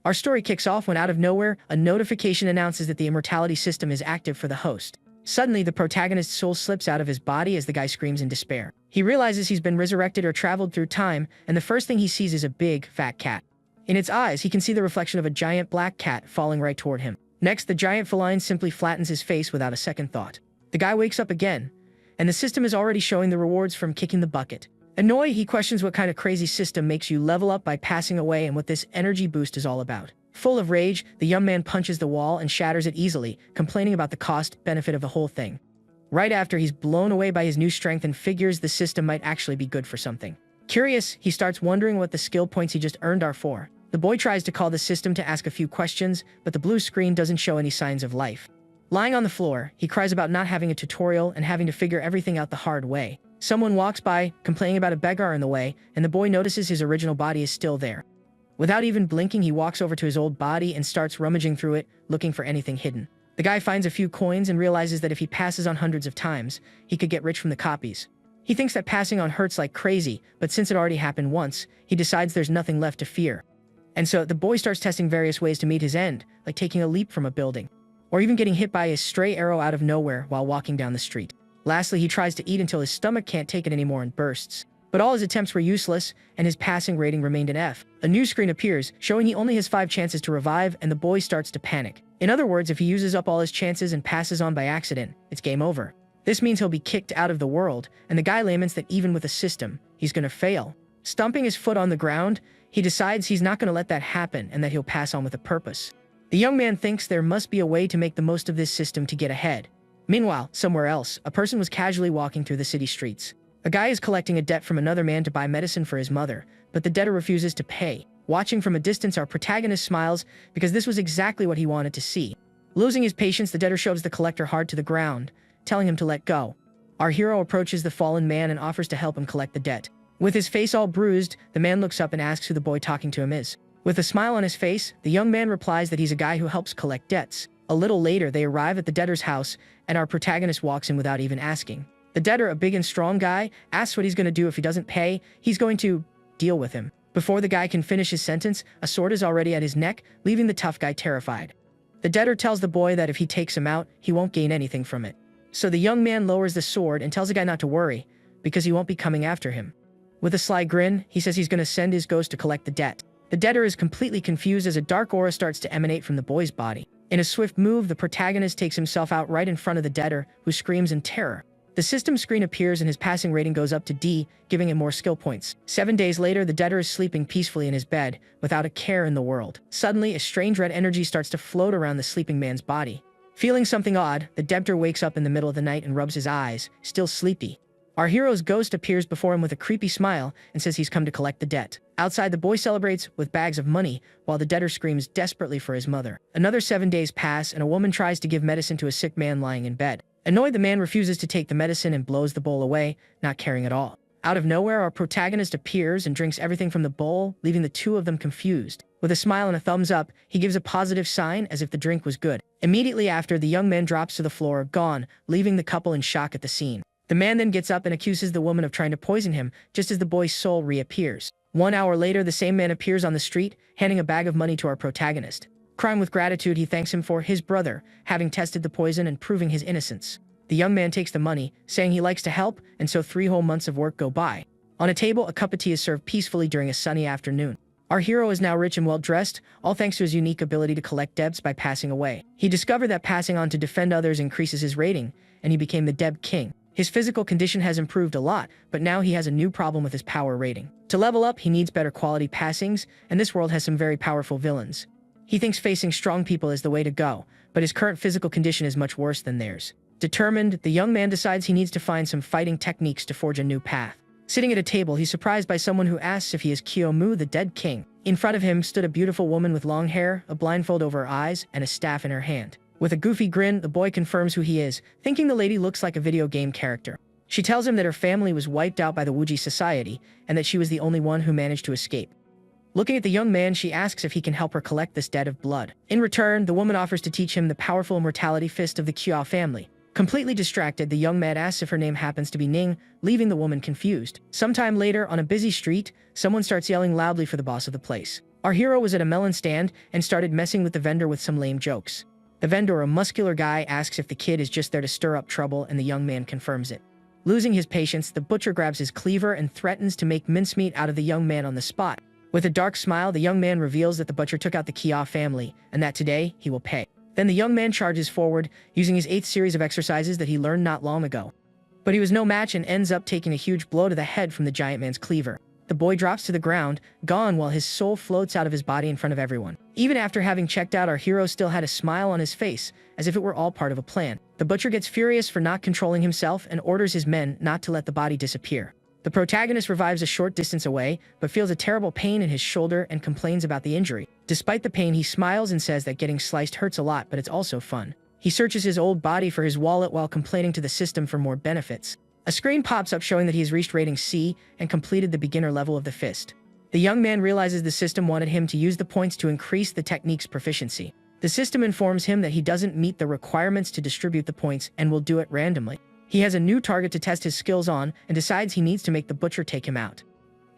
Our story kicks off when out of nowhere, a notification announces that the immortality system is active for the host. Suddenly, the protagonist's soul slips out of his body as the guy screams in despair. He realizes he's been resurrected or traveled through time, and the first thing he sees is a big, fat cat. In its eyes, he can see the reflection of a giant black cat falling right toward him. Next, the giant feline simply flattens his face without a second thought. The guy wakes up again, and the system is already showing the rewards from kicking the bucket. Annoyed, he questions what kind of crazy system makes you level up by passing away and what this energy boost is all about. Full of rage, the young man punches the wall and shatters it easily, complaining about the cost-benefit of the whole thing. Right after, he's blown away by his new strength and figures the system might actually be good for something. Curious, he starts wondering what the skill points he just earned are for. The boy tries to call the system to ask a few questions, but the blue screen doesn't show any signs of life. Lying on the floor, he cries about not having a tutorial and having to figure everything out the hard way. Someone walks by, complaining about a beggar in the way, and the boy notices his original body is still there. Without even blinking, he walks over to his old body and starts rummaging through it, looking for anything hidden. The guy finds a few coins and realizes that if he passes on hundreds of times, he could get rich from the copies. He thinks that passing on hurts like crazy, but since it already happened once, he decides there's nothing left to fear. And so the boy starts testing various ways to meet his end, like taking a leap from a building, or even getting hit by a stray arrow out of nowhere while walking down the street. Lastly, he tries to eat until his stomach can't take it anymore and bursts. But all his attempts were useless, and his passing rating remained an F. A new screen appears, showing he only has 5 chances to revive, and the boy starts to panic. In other words, if he uses up all his chances and passes on by accident, it's game over. This means he'll be kicked out of the world, and the guy laments that even with a system, he's gonna fail. Stomping his foot on the ground, he decides he's not gonna let that happen and that he'll pass on with a purpose. The young man thinks there must be a way to make the most of this system to get ahead. Meanwhile, somewhere else, a person was casually walking through the city streets. A guy is collecting a debt from another man to buy medicine for his mother, but the debtor refuses to pay. Watching from a distance, our protagonist smiles because this was exactly what he wanted to see. Losing his patience, the debtor shoves the collector hard to the ground, telling him to let go. Our hero approaches the fallen man and offers to help him collect the debt. With his face all bruised, the man looks up and asks who the boy talking to him is. With a smile on his face, the young man replies that he's a guy who helps collect debts. A little later, they arrive at the debtor's house, and our protagonist walks in without even asking. The debtor, a big and strong guy, asks what he's going to do if he doesn't pay. He's going to deal with him. Before the guy can finish his sentence, a sword is already at his neck, leaving the tough guy terrified. The debtor tells the boy that if he takes him out, he won't gain anything from it. So the young man lowers the sword and tells the guy not to worry, because he won't be coming after him. With a sly grin, he says he's going to send his ghost to collect the debt. The debtor is completely confused as a dark aura starts to emanate from the boy's body. In a swift move, the protagonist takes himself out right in front of the debtor, who screams in terror. The system screen appears and his passing rating goes up to D, giving him more skill points. 7 days later, the debtor is sleeping peacefully in his bed, without a care in the world. Suddenly, a strange red energy starts to float around the sleeping man's body. Feeling something odd, the debtor wakes up in the middle of the night and rubs his eyes, still sleepy. Our hero's ghost appears before him with a creepy smile and says he's come to collect the debt. Outside, the boy celebrates with bags of money, while the debtor screams desperately for his mother. Another 7 days pass, and a woman tries to give medicine to a sick man lying in bed. Annoyed, the man refuses to take the medicine and blows the bowl away, not caring at all. Out of nowhere, our protagonist appears and drinks everything from the bowl, leaving the two of them confused. With a smile and a thumbs up, he gives a positive sign as if the drink was good. Immediately after, the young man drops to the floor, gone, leaving the couple in shock at the scene. The man then gets up and accuses the woman of trying to poison him, just as the boy's soul reappears. 1 hour later, the same man appears on the street, handing a bag of money to our protagonist. Crying with gratitude, he thanks him for his brother, having tested the poison and proving his innocence. The young man takes the money, saying he likes to help, and so 3 whole months of work go by. On a table, a cup of tea is served peacefully during a sunny afternoon. Our hero is now rich and well-dressed, all thanks to his unique ability to collect debts by passing away. He discovered that passing on to defend others increases his rating, and he became the Deb King. His physical condition has improved a lot, but now he has a new problem with his power rating. To level up, he needs better quality passings, and this world has some very powerful villains. He thinks facing strong people is the way to go, but his current physical condition is much worse than theirs. Determined, the young man decides he needs to find some fighting techniques to forge a new path. Sitting at a table, he's surprised by someone who asks if he is Kiyomu, the Dead King. In front of him stood a beautiful woman with long hair, a blindfold over her eyes, and a staff in her hand. With a goofy grin, the boy confirms who he is, thinking the lady looks like a video game character. She tells him that her family was wiped out by the Wuji Society, and that she was the only one who managed to escape. Looking at the young man, she asks if he can help her collect this debt of blood. In return, the woman offers to teach him the powerful immortality fist of the Kyo family. Completely distracted, the young man asks if her name happens to be Ning, leaving the woman confused. Sometime later, on a busy street, someone starts yelling loudly for the boss of the place. Our hero was at a melon stand and started messing with the vendor with some lame jokes. The vendor, a muscular guy, asks if the kid is just there to stir up trouble, and the young man confirms it. Losing his patience, the butcher grabs his cleaver and threatens to make mincemeat out of the young man on the spot. With a dark smile, the young man reveals that the butcher took out the Kia family, and that today he will pay. Then the young man charges forward, using his 8th series of exercises that he learned not long ago. But he was no match and ends up taking a huge blow to the head from the giant man's cleaver. The boy drops to the ground, gone, while his soul floats out of his body in front of everyone. Even after having checked out, our hero still had a smile on his face, as if it were all part of a plan. The butcher gets furious for not controlling himself and orders his men not to let the body disappear. The protagonist revives a short distance away, but feels a terrible pain in his shoulder and complains about the injury. Despite the pain, he smiles and says that getting sliced hurts a lot, but it's also fun. He searches his old body for his wallet while complaining to the system for more benefits. A screen pops up showing that he has reached rating C and completed the beginner level of the fist. The young man realizes the system wanted him to use the points to increase the technique's proficiency. The system informs him that he doesn't meet the requirements to distribute the points and will do it randomly. He has a new target to test his skills on and decides he needs to make the butcher take him out.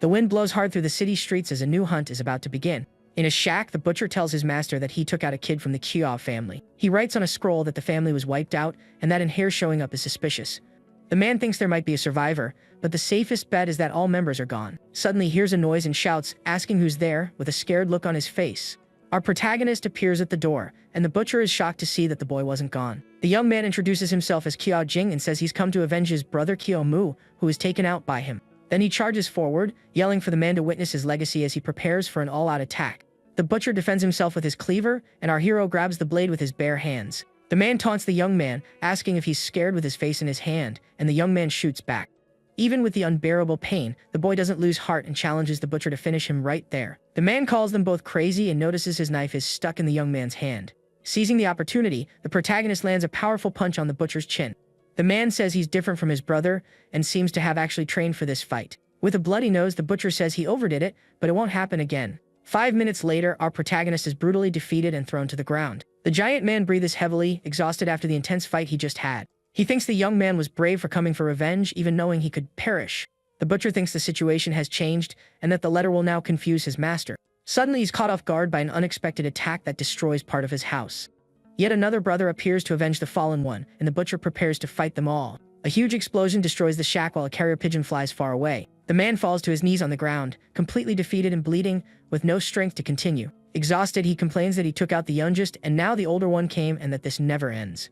The wind blows hard through the city streets as a new hunt is about to begin. In a shack, the butcher tells his master that he took out a kid from the Kia family. He writes on a scroll that the family was wiped out and that an hair showing up is suspicious. The man thinks there might be a survivor, but the safest bet is that all members are gone. Suddenly, he hears a noise and shouts, asking who's there, with a scared look on his face. Our protagonist appears at the door, and the butcher is shocked to see that the boy wasn't gone. The young man introduces himself as Kiao Jing and says he's come to avenge his brother Kiao Mu, who was taken out by him. Then he charges forward, yelling for the man to witness his legacy as he prepares for an all-out attack. The butcher defends himself with his cleaver, and our hero grabs the blade with his bare hands. The man taunts the young man, asking if he's scared with his face in his hand, and the young man shoots back. Even with the unbearable pain, the boy doesn't lose heart and challenges the butcher to finish him right there. The man calls them both crazy and notices his knife is stuck in the young man's hand. Seizing the opportunity, the protagonist lands a powerful punch on the butcher's chin. The man says he's different from his brother and seems to have actually trained for this fight. With a bloody nose, the butcher says he overdid it, but it won't happen again. 5 minutes later, our protagonist is brutally defeated and thrown to the ground. The giant man breathes heavily, exhausted after the intense fight he just had. He thinks the young man was brave for coming for revenge, even knowing he could perish. The butcher thinks the situation has changed, and that the letter will now confuse his master. Suddenly, he's caught off guard by an unexpected attack that destroys part of his house. Yet another brother appears to avenge the fallen one, and the butcher prepares to fight them all. A huge explosion destroys the shack while a carrier pigeon flies far away. The man falls to his knees on the ground, completely defeated and bleeding, with no strength to continue. Exhausted, he complains that he took out the youngest, and now the older one came, and that this never ends.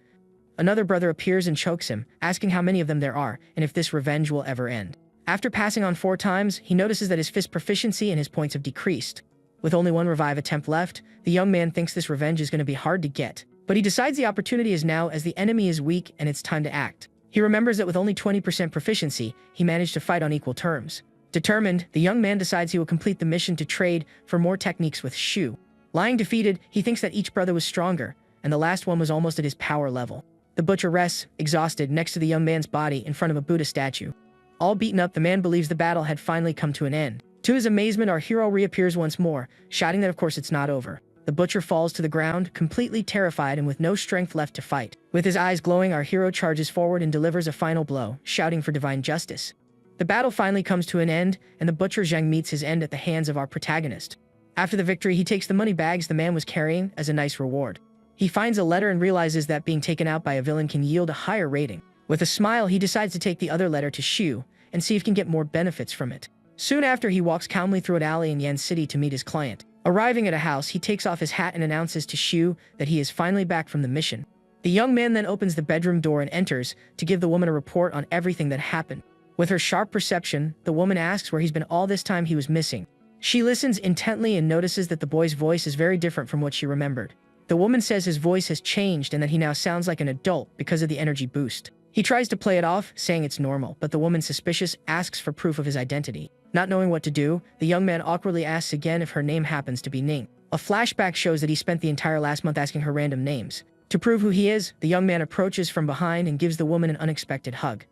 Another brother appears and chokes him, asking how many of them there are, and if this revenge will ever end. After passing on 4 times, he notices that his fist proficiency and his points have decreased. With only 1 revive attempt left, the young man thinks this revenge is going to be hard to get. But he decides the opportunity is now, as the enemy is weak and it's time to act. He remembers that with only 20% proficiency, he managed to fight on equal terms. Determined, the young man decides he will complete the mission to trade for more techniques with Shu. Lying defeated, he thinks that each brother was stronger, and the last one was almost at his power level. The butcher rests, exhausted, next to the young man's body in front of a Buddha statue. All beaten up, the man believes the battle had finally come to an end. To his amazement, our hero reappears once more, shouting that of course it's not over. The butcher falls to the ground, completely terrified and with no strength left to fight. With his eyes glowing, our hero charges forward and delivers a final blow, shouting for divine justice. The battle finally comes to an end, and the butcher Zhang meets his end at the hands of our protagonist. After the victory, he takes the money bags the man was carrying as a nice reward. He finds a letter and realizes that being taken out by a villain can yield a higher rating. With a smile, he decides to take the other letter to Shu and see if he can get more benefits from it. Soon after, he walks calmly through an alley in Yan City to meet his client. Arriving at a house, he takes off his hat and announces to Shu that he is finally back from the mission. The young man then opens the bedroom door and enters to give the woman a report on everything that happened. With her sharp perception, the woman asks where he's been all this time he was missing. She listens intently and notices that the boy's voice is very different from what she remembered. The woman says his voice has changed and that he now sounds like an adult because of the energy boost. He tries to play it off, saying it's normal, but the woman, suspicious, asks for proof of his identity. Not knowing what to do, the young man awkwardly asks again if her name happens to be Ning. A flashback shows that he spent the entire last month asking her random names. To prove who he is, the young man approaches from behind and gives the woman an unexpected hug.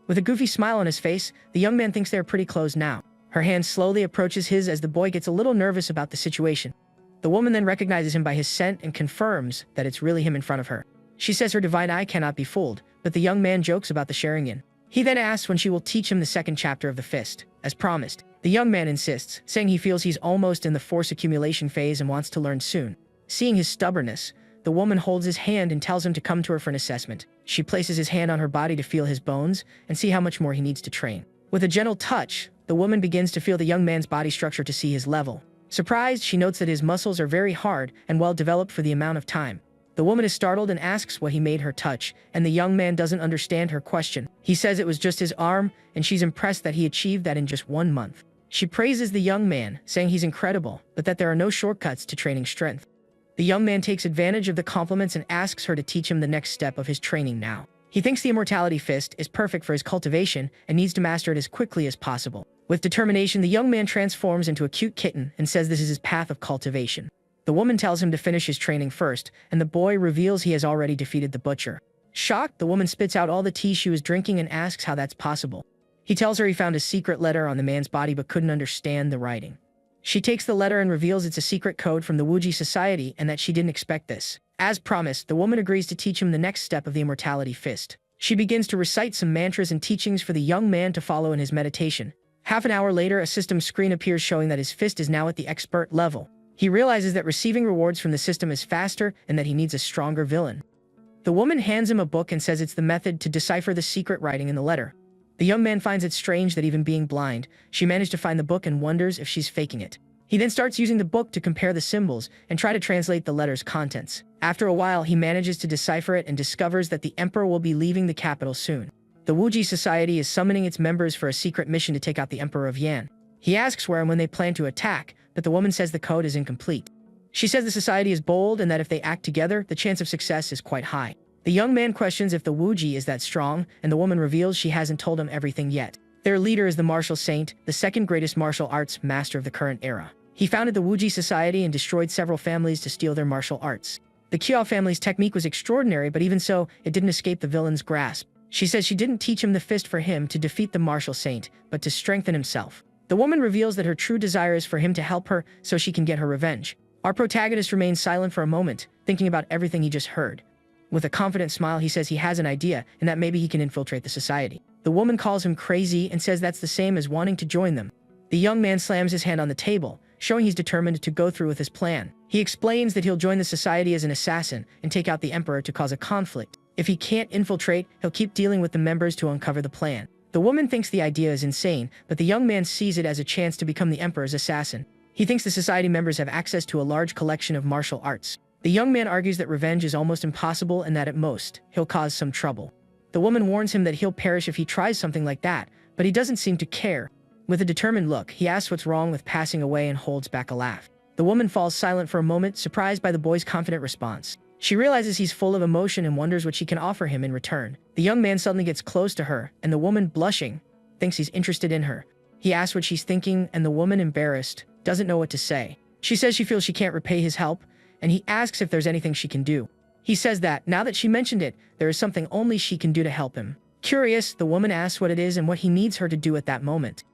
With a goofy smile on his face, the young man thinks they are pretty close now. Her hand slowly approaches his as the boy gets a little nervous about the situation. The woman then recognizes him by his scent and confirms that it's really him in front of her. She says her divine eye cannot be fooled, but the young man jokes about the sharing in. He then asks when she will teach him the second chapter of the fist. As promised, The young man insists, saying he feels he's almost in the force accumulation phase and wants to learn soon. Seeing his stubbornness, the woman holds his hand and tells him to come to her for an assessment. She places his hand on her body to feel his bones and see how much more he needs to train. With a gentle touch, the woman begins to feel the young man's body structure to see his level. Surprised, she notes that his muscles are very hard and well developed for the amount of time. The woman is startled and asks what he made her touch, and the young man doesn't understand her question. He says it was just his arm, and she's impressed that he achieved that in just 1 month. She praises the young man, saying he's incredible, but that there are no shortcuts to training strength. The young man takes advantage of the compliments and asks her to teach him the next step of his training now. He thinks the Immortality Fist is perfect for his cultivation and needs to master it as quickly as possible. With determination, the young man transforms into a cute kitten and says this is his path of cultivation. The woman tells him to finish his training first, and the boy reveals he has already defeated the butcher. Shocked, the woman spits out all the tea she was drinking and asks how that's possible. He tells her he found a secret letter on the man's body but couldn't understand the writing. She takes the letter and reveals it's a secret code from the Wuji Society and that she didn't expect this. As promised, the woman agrees to teach him the next step of the Immortality Fist. She begins to recite some mantras and teachings for the young man to follow in his meditation. Half an hour later, a system screen appears showing that his fist is now at the expert level. He realizes that receiving rewards from the system is faster and that he needs a stronger villain. The woman hands him a book and says it's the method to decipher the secret writing in the letter. The young man finds it strange that even being blind, she managed to find the book and wonders if she's faking it. He then starts using the book to compare the symbols and try to translate the letter's contents. After a while, he manages to decipher it and discovers that the emperor will be leaving the capital soon. The Wuji Society is summoning its members for a secret mission to take out the Emperor of Yan. He asks where and when they plan to attack, but the woman says the code is incomplete. She says the society is bold and that if they act together, the chance of success is quite high. The young man questions if the Wuji is that strong, and the woman reveals she hasn't told him everything yet. Their leader is the martial saint, the second greatest martial arts master of the current era. He founded the Wuji Society and destroyed several families to steal their martial arts. The Kyo family's technique was extraordinary, but even so, it didn't escape the villain's grasp. She says she didn't teach him the fist for him to defeat the martial saint, but to strengthen himself. The woman reveals that her true desire is for him to help her so she can get her revenge. Our protagonist remains silent for a moment, thinking about everything he just heard. With a confident smile, he says he has an idea and that maybe he can infiltrate the society. The woman calls him crazy and says that's the same as wanting to join them. The young man slams his hand on the table, showing he's determined to go through with his plan. He explains that he'll join the society as an assassin and take out the emperor to cause a conflict. If he can't infiltrate, he'll keep dealing with the members to uncover the plan. The woman thinks the idea is insane, but the young man sees it as a chance to become the emperor's assassin. He thinks the society members have access to a large collection of martial arts. The young man argues that revenge is almost impossible and that at most, he'll cause some trouble. The woman warns him that he'll perish if he tries something like that, but he doesn't seem to care. With a determined look, he asks what's wrong with passing away and holds back a laugh. The woman falls silent for a moment, surprised by the boy's confident response. She realizes he's full of emotion and wonders what she can offer him in return. The young man suddenly gets close to her, and the woman, blushing, thinks he's interested in her. He asks what she's thinking, and the woman, embarrassed, doesn't know what to say. She says she feels she can't repay his help, and he asks if there's anything she can do. He says that, now that she mentioned it, there is something only she can do to help him. Curious, the woman asks what it is and what he needs her to do at that moment.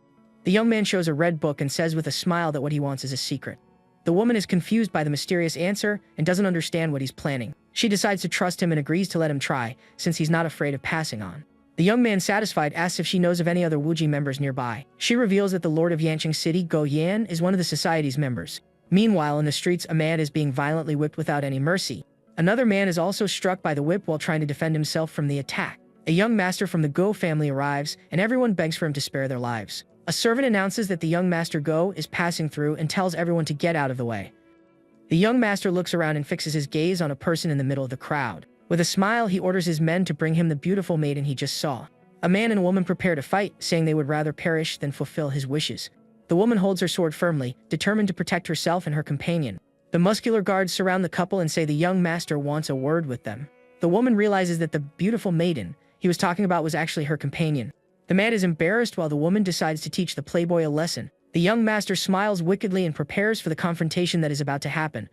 The young man shows a red book and says with a smile that what he wants is a secret. The woman is confused by the mysterious answer and doesn't understand what he's planning. She decides to trust him and agrees to let him try, since he's not afraid of passing on. The young man, satisfied, asks if she knows of any other Wuji members nearby. She reveals that the Lord of Yanqing City, Go Yan, is one of the society's members. Meanwhile, in the streets, a man is being violently whipped without any mercy. Another man is also struck by the whip while trying to defend himself from the attack. A young master from the Go family arrives, and everyone begs for him to spare their lives. A servant announces that the young master Go is passing through and tells everyone to get out of the way. The young master looks around and fixes his gaze on a person in the middle of the crowd. With a smile, he orders his men to bring him the beautiful maiden he just saw. A man and a woman prepare to fight, saying they would rather perish than fulfill his wishes. The woman holds her sword firmly, determined to protect herself and her companion. The muscular guards surround the couple and say the young master wants a word with them. The woman realizes that the beautiful maiden he was talking about was actually her companion. The man is embarrassed while the woman decides to teach the playboy a lesson. The young master smiles wickedly and prepares for the confrontation that is about to happen.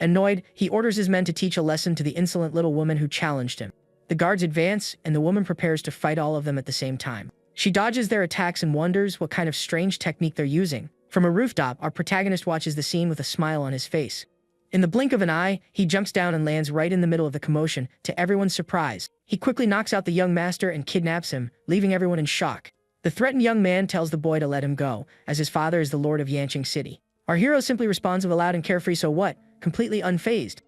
Annoyed, he orders his men to teach a lesson to the insolent little woman who challenged him. The guards advance, and the woman prepares to fight all of them at the same time. She dodges their attacks and wonders what kind of strange technique they're using. From a rooftop, our protagonist watches the scene with a smile on his face. In the blink of an eye, he jumps down and lands right in the middle of the commotion, to everyone's surprise. He quickly knocks out the young master and kidnaps him, leaving everyone in shock. The threatened young man tells the boy to let him go, as his father is the lord of Yanqing City. Our hero simply responds with a loud and carefree "so what," completely unfazed.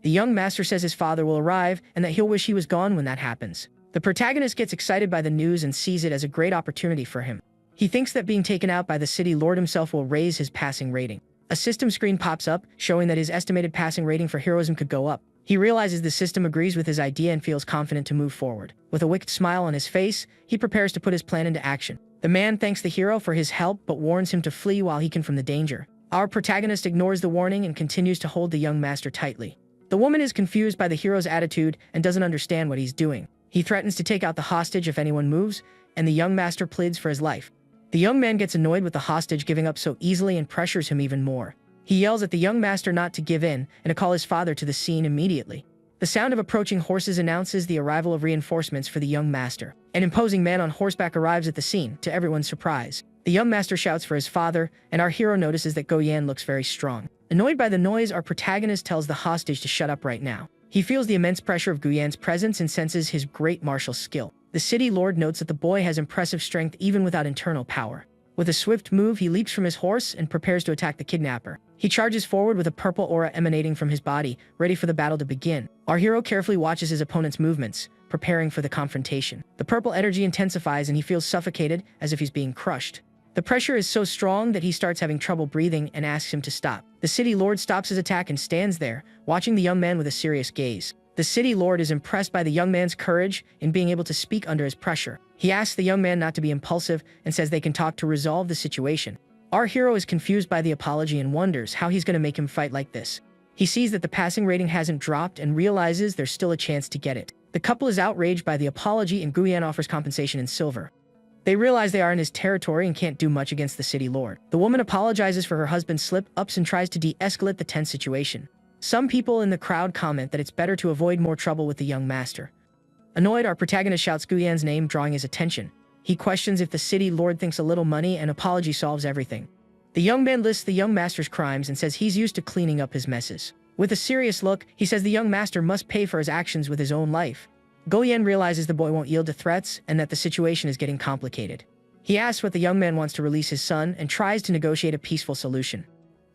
The young master says his father will arrive and that he'll wish he was gone when that happens. The protagonist gets excited by the news and sees it as a great opportunity for him. He thinks that being taken out by the city lord himself will raise his passing rating. A system screen pops up, showing that his estimated passing rating for heroism could go up. He realizes the system agrees with his idea and feels confident to move forward. With a wicked smile on his face, he prepares to put his plan into action. The man thanks the hero for his help but warns him to flee while he can from the danger. Our protagonist ignores the warning and continues to hold the young master tightly. The woman is confused by the hero's attitude and doesn't understand what he's doing. He threatens to take out the hostage if anyone moves, and the young master pleads for his life. The young man gets annoyed with the hostage giving up so easily and pressures him even more. He yells at the young master not to give in and to call his father to the scene immediately. The sound of approaching horses announces the arrival of reinforcements for the young master. An imposing man on horseback arrives at the scene, to everyone's surprise. The young master shouts for his father, and our hero notices that Go Yan looks very strong. Annoyed by the noise, our protagonist tells the hostage to shut up right now. He feels the immense pressure of Gu Yan's presence and senses his great martial skill. The city lord notes that the boy has impressive strength even without internal power. With a swift move, he leaps from his horse and prepares to attack the kidnapper. He charges forward with a purple aura emanating from his body, ready for the battle to begin. Our hero carefully watches his opponent's movements, preparing for the confrontation. The purple energy intensifies and he feels suffocated, as if he's being crushed. The pressure is so strong that he starts having trouble breathing and asks him to stop. The city lord stops his attack and stands there, watching the young man with a serious gaze. The city lord is impressed by the young man's courage in being able to speak under his pressure. He asks the young man not to be impulsive and says they can talk to resolve the situation. Our hero is confused by the apology and wonders how he's going to make him fight like this. He sees that the passing rating hasn't dropped and realizes there's still a chance to get it. The couple is outraged by the apology and Gu Yan offers compensation in silver. They realize they are in his territory and can't do much against the city lord. The woman apologizes for her husband's slip-ups and tries to de-escalate the tense situation. Some people in the crowd comment that it's better to avoid more trouble with the young master. Annoyed, our protagonist shouts Gu Yan's name, drawing his attention. He questions if the city lord thinks a little money and apology solves everything. The young man lists the young master's crimes and says he's used to cleaning up his messes. With a serious look, he says the young master must pay for his actions with his own life. Go Yan realizes the boy won't yield to threats and that the situation is getting complicated. He asks what the young man wants to release his son and tries to negotiate a peaceful solution.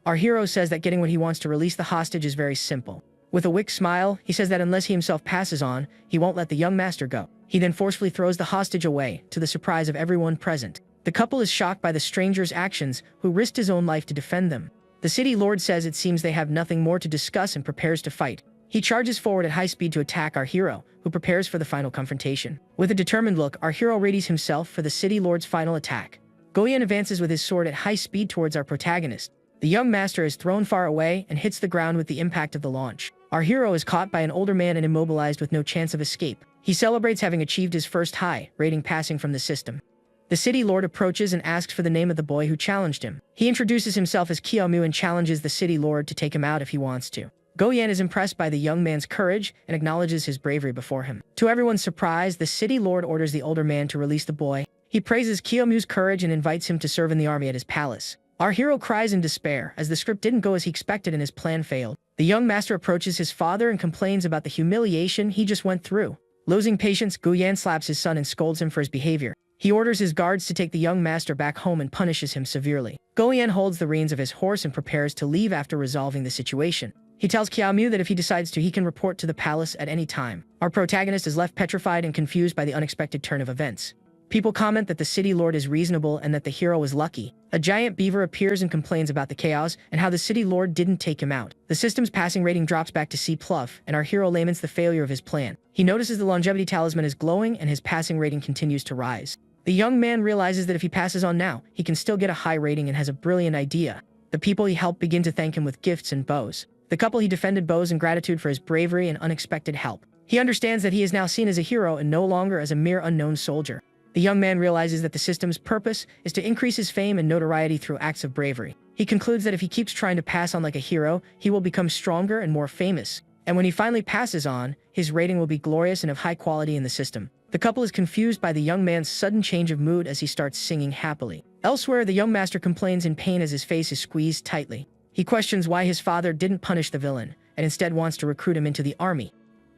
Our hero says that getting what he wants to release the hostage is very simple. With a wicked smile, he says that unless he himself passes on, he won't let the young master go. He then forcefully throws the hostage away, to the surprise of everyone present. The couple is shocked by the stranger's actions, who risked his own life to defend them. The city lord says it seems they have nothing more to discuss and prepares to fight. He charges forward at high speed to attack our hero, who prepares for the final confrontation. With a determined look, our hero readies himself for the city lord's final attack. Go Yan advances with his sword at high speed towards our protagonist. The young master is thrown far away and hits the ground with the impact of the launch. Our hero is caught by an older man and immobilized with no chance of escape. He celebrates having achieved his first high rating passing from the system. The city lord approaches and asks for the name of the boy who challenged him. He introduces himself as Kiamu and challenges the city lord to take him out if he wants to. Go Yan is impressed by the young man's courage and acknowledges his bravery before him. To everyone's surprise, the city lord orders the older man to release the boy. He praises Kiamu's courage and invites him to serve in the army at his palace. Our hero cries in despair, as the script didn't go as he expected and his plan failed. The young master approaches his father and complains about the humiliation he just went through. Losing patience, Gu Yan slaps his son and scolds him for his behavior. He orders his guards to take the young master back home and punishes him severely. Go Yan holds the reins of his horse and prepares to leave after resolving the situation. He tells Kiamu that if he decides to, he can report to the palace at any time. Our protagonist is left petrified and confused by the unexpected turn of events. People comment that the city lord is reasonable and that the hero is lucky. A giant beaver appears and complains about the chaos and how the city lord didn't take him out. The system's passing rating drops back to C+, and our hero laments the failure of his plan. He notices the longevity talisman is glowing and his passing rating continues to rise. The young man realizes that if he passes on now, he can still get a high rating and has a brilliant idea. The people he helped begin to thank him with gifts and bows. The couple he defended bows in gratitude for his bravery and unexpected help. He understands that he is now seen as a hero and no longer as a mere unknown soldier. The young man realizes that the system's purpose is to increase his fame and notoriety through acts of bravery. He concludes that if he keeps trying to pass on like a hero, he will become stronger and more famous. And when he finally passes on, his rating will be glorious and of high quality in the system. The couple is confused by the young man's sudden change of mood as he starts singing happily. Elsewhere, the young master complains in pain as his face is squeezed tightly. He questions why his father didn't punish the villain, and instead wants to recruit him into the army.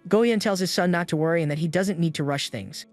Go Yan tells his son not to worry and that he doesn't need to rush things.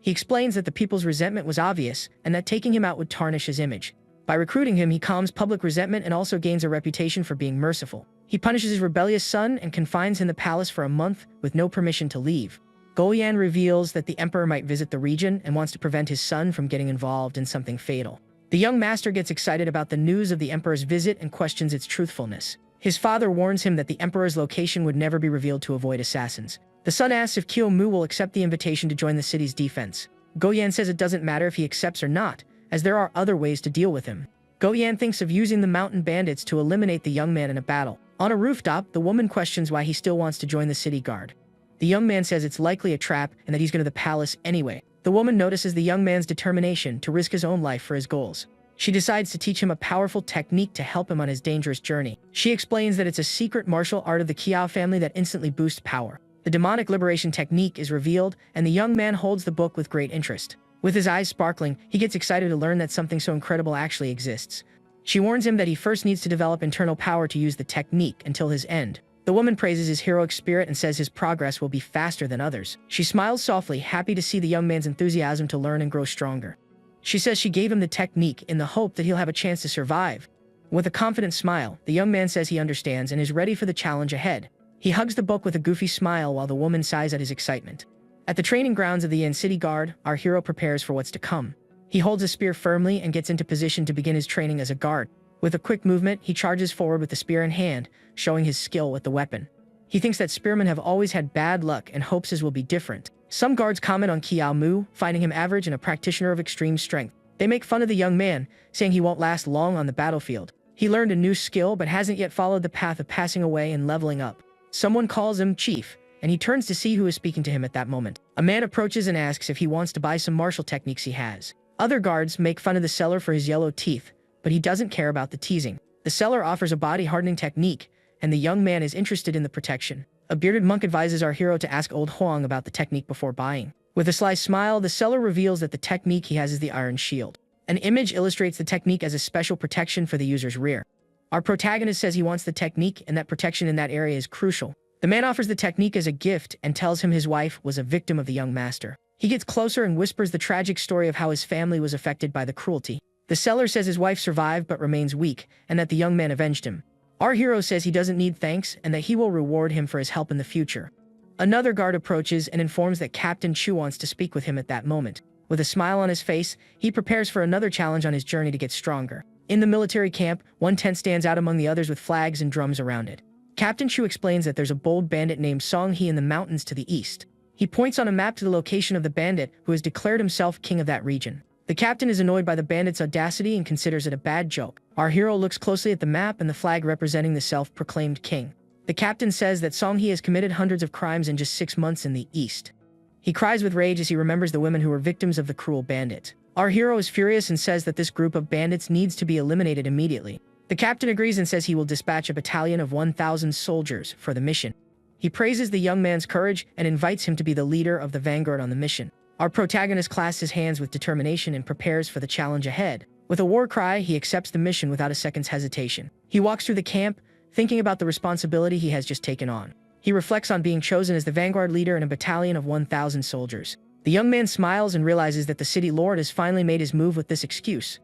He explains that the people's resentment was obvious and that taking him out would tarnish his image. By recruiting him, he calms public resentment and also gains a reputation for being merciful. He punishes his rebellious son and confines him in the palace for a month with no permission to leave. Goyan reveals that the emperor might visit the region and wants to prevent his son from getting involved in something fatal. The young master gets excited about the news of the emperor's visit and questions its truthfulness. His father warns him that the emperor's location would never be revealed to avoid assassins. The son asks if Kiyomu will accept the invitation to join the city's defense. Goyan says it doesn't matter if he accepts or not, as there are other ways to deal with him. Goyan thinks of using the mountain bandits to eliminate the young man in a battle. On a rooftop, the woman questions why he still wants to join the city guard. The young man says it's likely a trap and that he's going to the palace anyway. The woman notices the young man's determination to risk his own life for his goals. She decides to teach him a powerful technique to help him on his dangerous journey. She explains that it's a secret martial art of the Kiao family that instantly boosts power. The demonic liberation technique is revealed, and the young man holds the book with great interest. With his eyes sparkling, he gets excited to learn that something so incredible actually exists. She warns him that he first needs to develop internal power to use the technique until his end. The woman praises his heroic spirit and says his progress will be faster than others. She smiles softly, happy to see the young man's enthusiasm to learn and grow stronger. She says she gave him the technique in the hope that he'll have a chance to survive. With a confident smile, the young man says he understands and is ready for the challenge ahead. He hugs the book with a goofy smile while the woman sighs at his excitement. At the training grounds of the Yin City Guard, our hero prepares for what's to come. He holds a spear firmly and gets into position to begin his training as a guard. With a quick movement, he charges forward with the spear in hand, showing his skill with the weapon. He thinks that spearmen have always had bad luck and hopes his will be different. Some guards comment on Kiao Mu, finding him average and a practitioner of extreme strength. They make fun of the young man, saying he won't last long on the battlefield. He learned a new skill but hasn't yet followed the path of passing away and leveling up. Someone calls him Chief, and he turns to see who is speaking to him at that moment. A man approaches and asks if he wants to buy some martial techniques he has. Other guards make fun of the seller for his yellow teeth, but he doesn't care about the teasing. The seller offers a body-hardening technique, and the young man is interested in the protection. A bearded monk advises our hero to ask old Huang about the technique before buying. With a sly smile, the seller reveals that the technique he has is the Iron Shield. An image illustrates the technique as a special protection for the user's rear. Our protagonist says he wants the technique and that protection in that area is crucial. The man offers the technique as a gift and tells him his wife was a victim of the young master. He gets closer and whispers the tragic story of how his family was affected by the cruelty. The seller says his wife survived but remains weak, and that the young man avenged him. Our hero says he doesn't need thanks and that he will reward him for his help in the future. Another guard approaches and informs that Captain Chu wants to speak with him at that moment. With a smile on his face, he prepares for another challenge on his journey to get stronger. In the military camp, one tent stands out among the others with flags and drums around it. Captain Chu explains that there's a bold bandit named Song He in the mountains to the east. He points on a map to the location of the bandit who has declared himself king of that region. The captain is annoyed by the bandit's audacity and considers it a bad joke. Our hero looks closely at the map and the flag representing the self-proclaimed king. The captain says that Song He has committed hundreds of crimes in just 6 months in the east. He cries with rage as he remembers the women who were victims of the cruel bandit. Our hero is furious and says that this group of bandits needs to be eliminated immediately. The captain agrees and says he will dispatch a battalion of 1,000 soldiers for the mission. He praises the young man's courage and invites him to be the leader of the vanguard on the mission. Our protagonist clasps his hands with determination and prepares for the challenge ahead. With a war cry, he accepts the mission without a second's hesitation. He walks through the camp, thinking about the responsibility he has just taken on. He reflects on being chosen as the vanguard leader in a battalion of 1,000 soldiers. The young man smiles and realizes that the city lord has finally made his move with this excuse.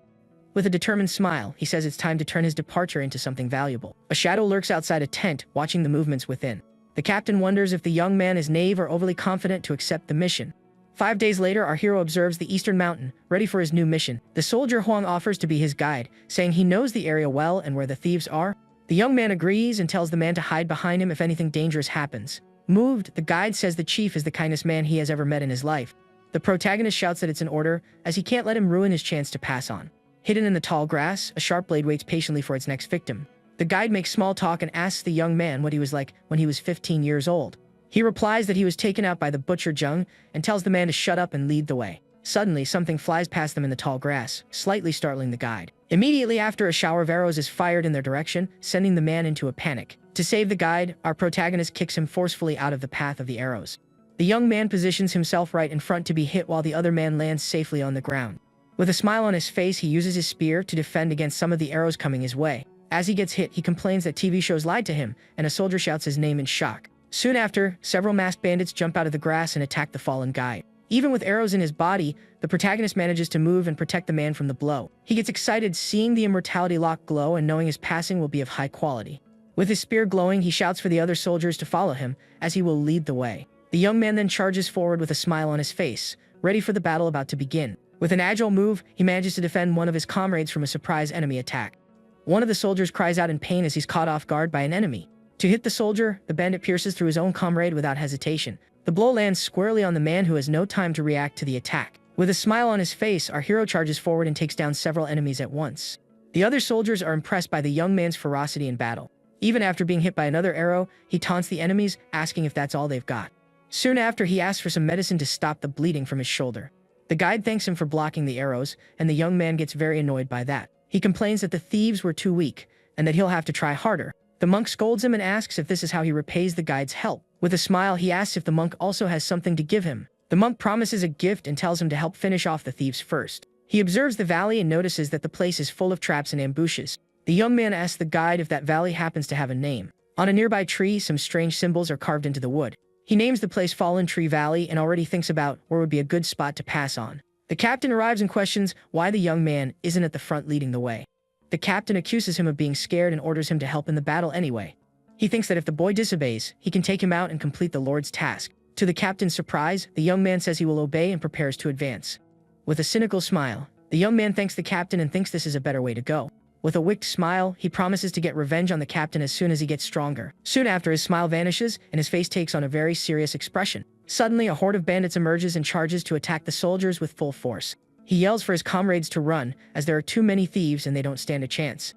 With a determined smile, he says it's time to turn his departure into something valuable. A shadow lurks outside a tent, watching the movements within. The captain wonders if the young man is naive or overly confident to accept the mission. 5 days later, our hero observes the eastern mountain, ready for his new mission. The soldier Huang offers to be his guide, saying he knows the area well and where the thieves are. The young man agrees and tells the man to hide behind him if anything dangerous happens. Moved, the guide says the chief is the kindest man he has ever met in his life. The protagonist shouts that it's an order, as he can't let him ruin his chance to pass on. Hidden in the tall grass, a sharp blade waits patiently for its next victim. The guide makes small talk and asks the young man what he was like when he was 15 years old. He replies that he was taken out by the butcher Jung and tells the man to shut up and lead the way. Suddenly, something flies past them in the tall grass, slightly startling the guide. Immediately after, a shower of arrows is fired in their direction, sending the man into a panic. To save the guide, our protagonist kicks him forcefully out of the path of the arrows. The young man positions himself right in front to be hit while the other man lands safely on the ground. With a smile on his face, he uses his spear to defend against some of the arrows coming his way. As he gets hit, he complains that TV shows lied to him, and a soldier shouts his name in shock. Soon after, several masked bandits jump out of the grass and attack the fallen guide. Even with arrows in his body, the protagonist manages to move and protect the man from the blow. He gets excited seeing the immortality lock glow and knowing his passing will be of high quality. With his spear glowing, he shouts for the other soldiers to follow him, as he will lead the way. The young man then charges forward with a smile on his face, ready for the battle about to begin. With an agile move, he manages to defend one of his comrades from a surprise enemy attack. One of the soldiers cries out in pain as he's caught off guard by an enemy. To hit the soldier, the bandit pierces through his own comrade without hesitation. The blow lands squarely on the man who has no time to react to the attack. With a smile on his face, our hero charges forward and takes down several enemies at once. The other soldiers are impressed by the young man's ferocity in battle. Even after being hit by another arrow, he taunts the enemies, asking if that's all they've got. Soon after, he asks for some medicine to stop the bleeding from his shoulder. The guide thanks him for blocking the arrows, and the young man gets very annoyed by that. He complains that the thieves were too weak, and that he'll have to try harder. The monk scolds him and asks if this is how he repays the guide's help. With a smile, he asks if the monk also has something to give him. The monk promises a gift and tells him to help finish off the thieves first. He observes the valley and notices that the place is full of traps and ambushes. The young man asks the guide if that valley happens to have a name. On a nearby tree, some strange symbols are carved into the wood. He names the place Fallen Tree Valley and already thinks about where would be a good spot to pass on. The captain arrives and questions why the young man isn't at the front leading the way. The captain accuses him of being scared and orders him to help in the battle anyway. He thinks that if the boy disobeys, he can take him out and complete the Lord's task. To the captain's surprise, the young man says he will obey and prepares to advance. With a cynical smile, the young man thanks the captain and thinks this is a better way to go. With a wicked smile, he promises to get revenge on the captain as soon as he gets stronger. Soon after, his smile vanishes and his face takes on a very serious expression. Suddenly, a horde of bandits emerges and charges to attack the soldiers with full force. He yells for his comrades to run, as there are too many thieves and they don't stand a chance.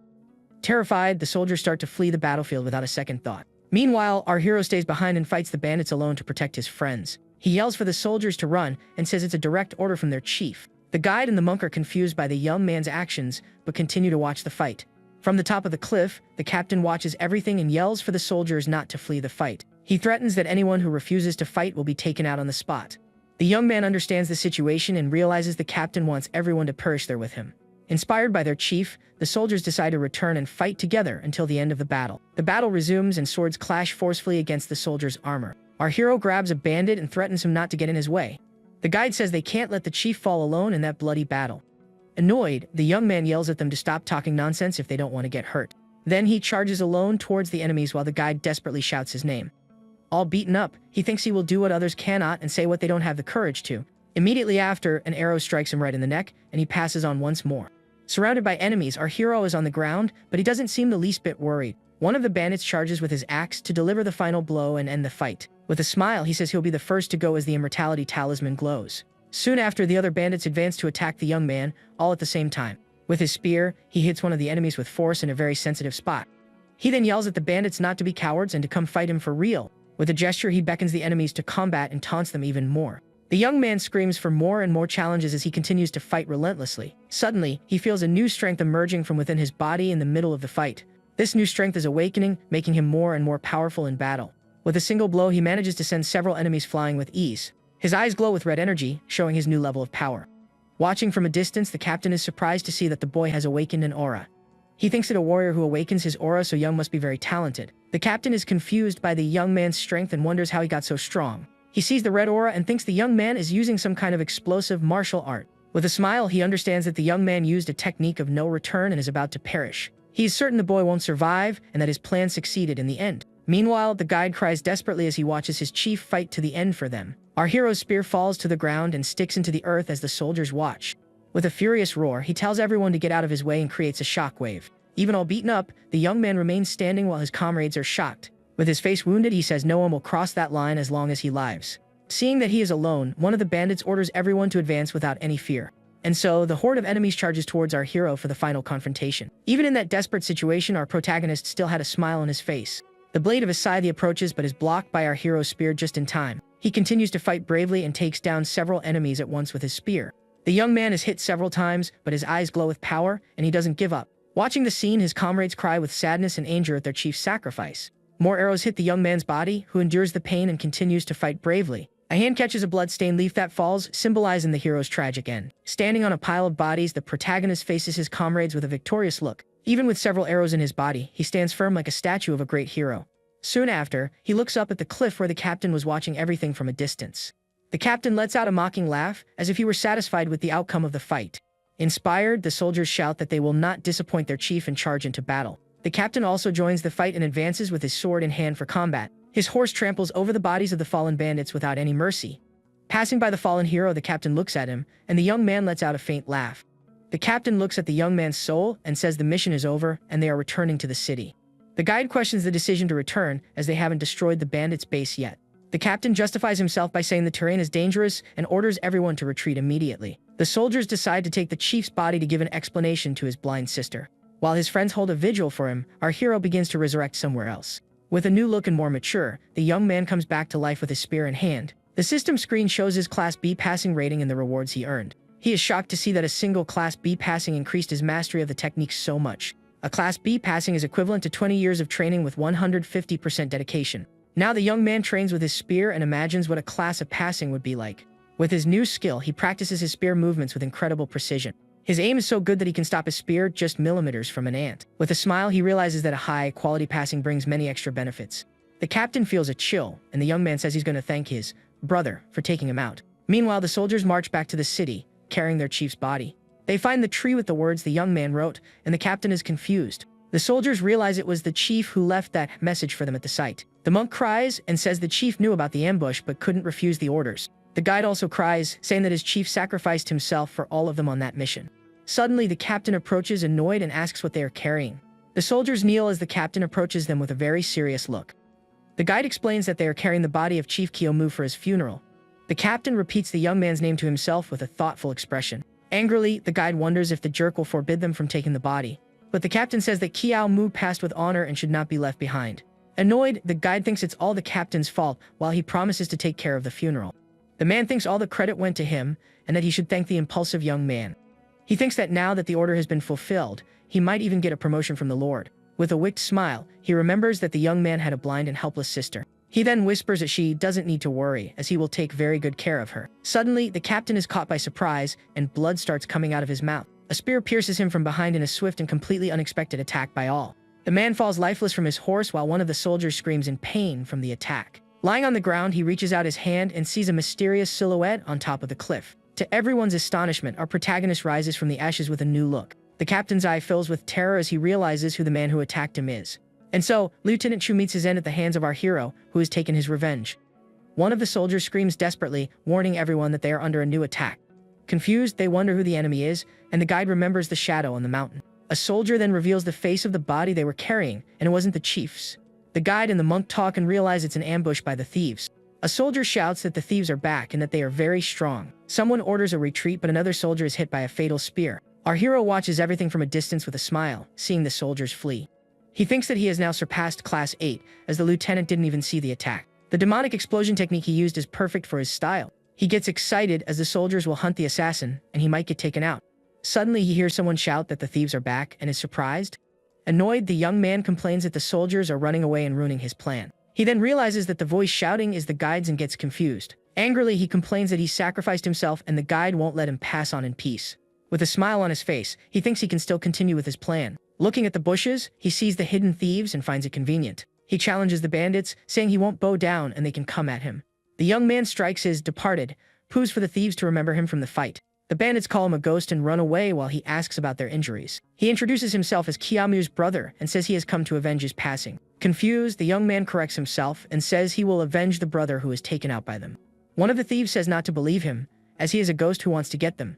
Terrified, the soldiers start to flee the battlefield without a second thought. Meanwhile, our hero stays behind and fights the bandits alone to protect his friends. He yells for the soldiers to run and says it's a direct order from their chief. The guide and the monk are confused by the young man's actions, but continue to watch the fight. From the top of the cliff, the captain watches everything and yells for the soldiers not to flee the fight. He threatens that anyone who refuses to fight will be taken out on the spot. The young man understands the situation and realizes the captain wants everyone to perish there with him. Inspired by their chief, the soldiers decide to return and fight together until the end of the battle. The battle resumes and swords clash forcefully against the soldiers' armor. Our hero grabs a bandit and threatens him not to get in his way. The guide says they can't let the chief fall alone in that bloody battle. Annoyed, the young man yells at them to stop talking nonsense if they don't want to get hurt. Then he charges alone towards the enemies while the guide desperately shouts his name. All beaten up, he thinks he will do what others cannot and say what they don't have the courage to. Immediately after, an arrow strikes him right in the neck, and he passes on once more. Surrounded by enemies, our hero is on the ground, but he doesn't seem the least bit worried. One of the bandits charges with his axe to deliver the final blow and end the fight. With a smile, he says he'll be the first to go as the immortality talisman glows. Soon after, the other bandits advance to attack the young man, all at the same time. With his spear, he hits one of the enemies with force in a very sensitive spot. He then yells at the bandits not to be cowards and to come fight him for real. With a gesture, he beckons the enemies to combat and taunts them even more. The young man screams for more and more challenges as he continues to fight relentlessly. Suddenly, he feels a new strength emerging from within his body in the middle of the fight. This new strength is awakening, making him more and more powerful in battle. With a single blow, he manages to send several enemies flying with ease. His eyes glow with red energy, showing his new level of power. Watching from a distance, the captain is surprised to see that the boy has awakened an aura. He thinks that a warrior who awakens his aura so young must be very talented. The captain is confused by the young man's strength and wonders how he got so strong. He sees the red aura and thinks the young man is using some kind of explosive martial art. With a smile, he understands that the young man used a technique of no return and is about to perish. He is certain the boy won't survive and that his plan succeeded in the end. Meanwhile, the guide cries desperately as he watches his chief fight to the end for them. Our hero's spear falls to the ground and sticks into the earth as the soldiers watch. With a furious roar, he tells everyone to get out of his way and creates a shockwave. Even all beaten up, the young man remains standing while his comrades are shocked. With his face wounded, he says no one will cross that line as long as he lives. Seeing that he is alone, one of the bandits orders everyone to advance without any fear. And so, the horde of enemies charges towards our hero for the final confrontation. Even in that desperate situation, our protagonist still had a smile on his face. The blade of his scythe approaches but is blocked by our hero's spear just in time. He continues to fight bravely and takes down several enemies at once with his spear. The young man is hit several times, but his eyes glow with power, and he doesn't give up. Watching the scene, his comrades cry with sadness and anger at their chief's sacrifice. More arrows hit the young man's body, who endures the pain and continues to fight bravely. A hand catches a blood-stained leaf that falls, symbolizing the hero's tragic end. Standing on a pile of bodies, the protagonist faces his comrades with a victorious look. Even with several arrows in his body, he stands firm like a statue of a great hero. Soon after, he looks up at the cliff where the captain was watching everything from a distance. The captain lets out a mocking laugh, as if he were satisfied with the outcome of the fight. Inspired, the soldiers shout that they will not disappoint their chief and charge into battle. The captain also joins the fight and advances with his sword in hand for combat. His horse tramples over the bodies of the fallen bandits without any mercy. Passing by the fallen hero, the captain looks at him, and the young man lets out a faint laugh. The captain looks at the young man's soul and says the mission is over and they are returning to the city. The guide questions the decision to return, as they haven't destroyed the bandits' base yet. The captain justifies himself by saying the terrain is dangerous and orders everyone to retreat immediately. The soldiers decide to take the chief's body to give an explanation to his blind sister. While his friends hold a vigil for him, our hero begins to resurrect somewhere else. With a new look and more mature, the young man comes back to life with his spear in hand. The system screen shows his Class B passing rating and the rewards he earned. He is shocked to see that a single Class B passing increased his mastery of the technique so much. A Class B passing is equivalent to 20 years of training with 150% dedication. Now the young man trains with his spear and imagines what a class of passing would be like. With his new skill, he practices his spear movements with incredible precision. His aim is so good that he can stop his spear just millimeters from an ant. With a smile, he realizes that a high-quality passing brings many extra benefits. The captain feels a chill, and the young man says he's going to thank his brother for taking him out. Meanwhile, the soldiers march back to the city, carrying their chief's body. They find the tree with the words the young man wrote, and the captain is confused. The soldiers realize it was the chief who left that message for them at the site. The monk cries and says the chief knew about the ambush but couldn't refuse the orders. The guide also cries, saying that his chief sacrificed himself for all of them on that mission. Suddenly, the captain approaches annoyed and asks what they are carrying. The soldiers kneel as the captain approaches them with a very serious look. The guide explains that they are carrying the body of Chief Kiyomu for his funeral. The captain repeats the young man's name to himself with a thoughtful expression. Angrily, the guide wonders if the jerk will forbid them from taking the body. But the captain says that Kiyomu passed with honor and should not be left behind. Annoyed, the guide thinks it's all the captain's fault while he promises to take care of the funeral. The man thinks all the credit went to him and that he should thank the impulsive young man. He thinks that now that the order has been fulfilled, he might even get a promotion from the Lord. With a wicked smile, he remembers that the young man had a blind and helpless sister. He then whispers that she doesn't need to worry, as he will take very good care of her. Suddenly, the captain is caught by surprise, and blood starts coming out of his mouth. A spear pierces him from behind in a swift and completely unexpected attack by all. The man falls lifeless from his horse while one of the soldiers screams in pain from the attack. Lying on the ground, he reaches out his hand and sees a mysterious silhouette on top of the cliff. To everyone's astonishment, our protagonist rises from the ashes with a new look. The captain's eye fills with terror as he realizes who the man who attacked him is. And so, Lieutenant Chu meets his end at the hands of our hero, who has taken his revenge. One of the soldiers screams desperately, warning everyone that they are under a new attack. Confused, they wonder who the enemy is, and the guide remembers the shadow on the mountain. A soldier then reveals the face of the body they were carrying, and it wasn't the chief's. The guide and the monk talk and realize it's an ambush by the thieves. A soldier shouts that the thieves are back and that they are very strong. Someone orders a retreat, but another soldier is hit by a fatal spear. Our hero watches everything from a distance with a smile, seeing the soldiers flee. He thinks that he has now surpassed Class 8, as the lieutenant didn't even see the attack. The demonic explosion technique he used is perfect for his style. He gets excited as the soldiers will hunt the assassin, and he might get taken out. Suddenly, he hears someone shout that the thieves are back and is surprised. Annoyed, the young man complains that the soldiers are running away and ruining his plan. He then realizes that the voice shouting is the guide's and gets confused. Angrily, he complains that he sacrificed himself and the guide won't let him pass on in peace. With a smile on his face, he thinks he can still continue with his plan. Looking at the bushes, he sees the hidden thieves and finds it convenient. He challenges the bandits, saying he won't bow down and they can come at him. The young man strikes his departed, poos for the thieves to remember him from the fight. The bandits call him a ghost and run away while he asks about their injuries. He introduces himself as Kiyomu's brother and says he has come to avenge his passing. Confused, the young man corrects himself and says he will avenge the brother who is taken out by them. One of the thieves says not to believe him, as he is a ghost who wants to get them.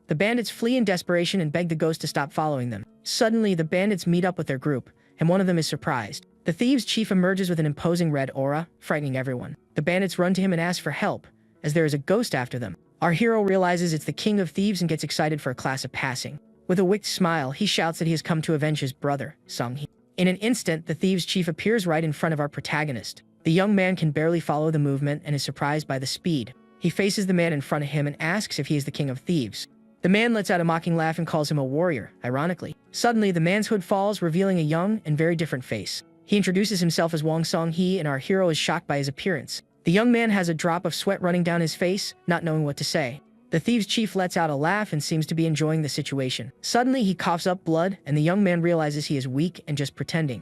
The bandits flee in desperation and beg the ghost to stop following them. Suddenly, the bandits meet up with their group, and one of them is surprised. The thieves' chief emerges with an imposing red aura, frightening everyone. The bandits run to him and ask for help, as there is a ghost after them. Our hero realizes it's the king of thieves and gets excited for a class of passing. With a wicked smile, he shouts that he has come to avenge his brother, Sung-hee. In an instant, the thieves' chief appears right in front of our protagonist. The young man can barely follow the movement and is surprised by the speed. He faces the man in front of him and asks if he is the king of thieves. The man lets out a mocking laugh and calls him a warrior, ironically. Suddenly, the man's hood falls, revealing a young and very different face. He introduces himself as Wang Song-hee, and our hero is shocked by his appearance. The young man has a drop of sweat running down his face, not knowing what to say. The thieves' chief lets out a laugh and seems to be enjoying the situation. Suddenly, he coughs up blood, and the young man realizes he is weak and just pretending.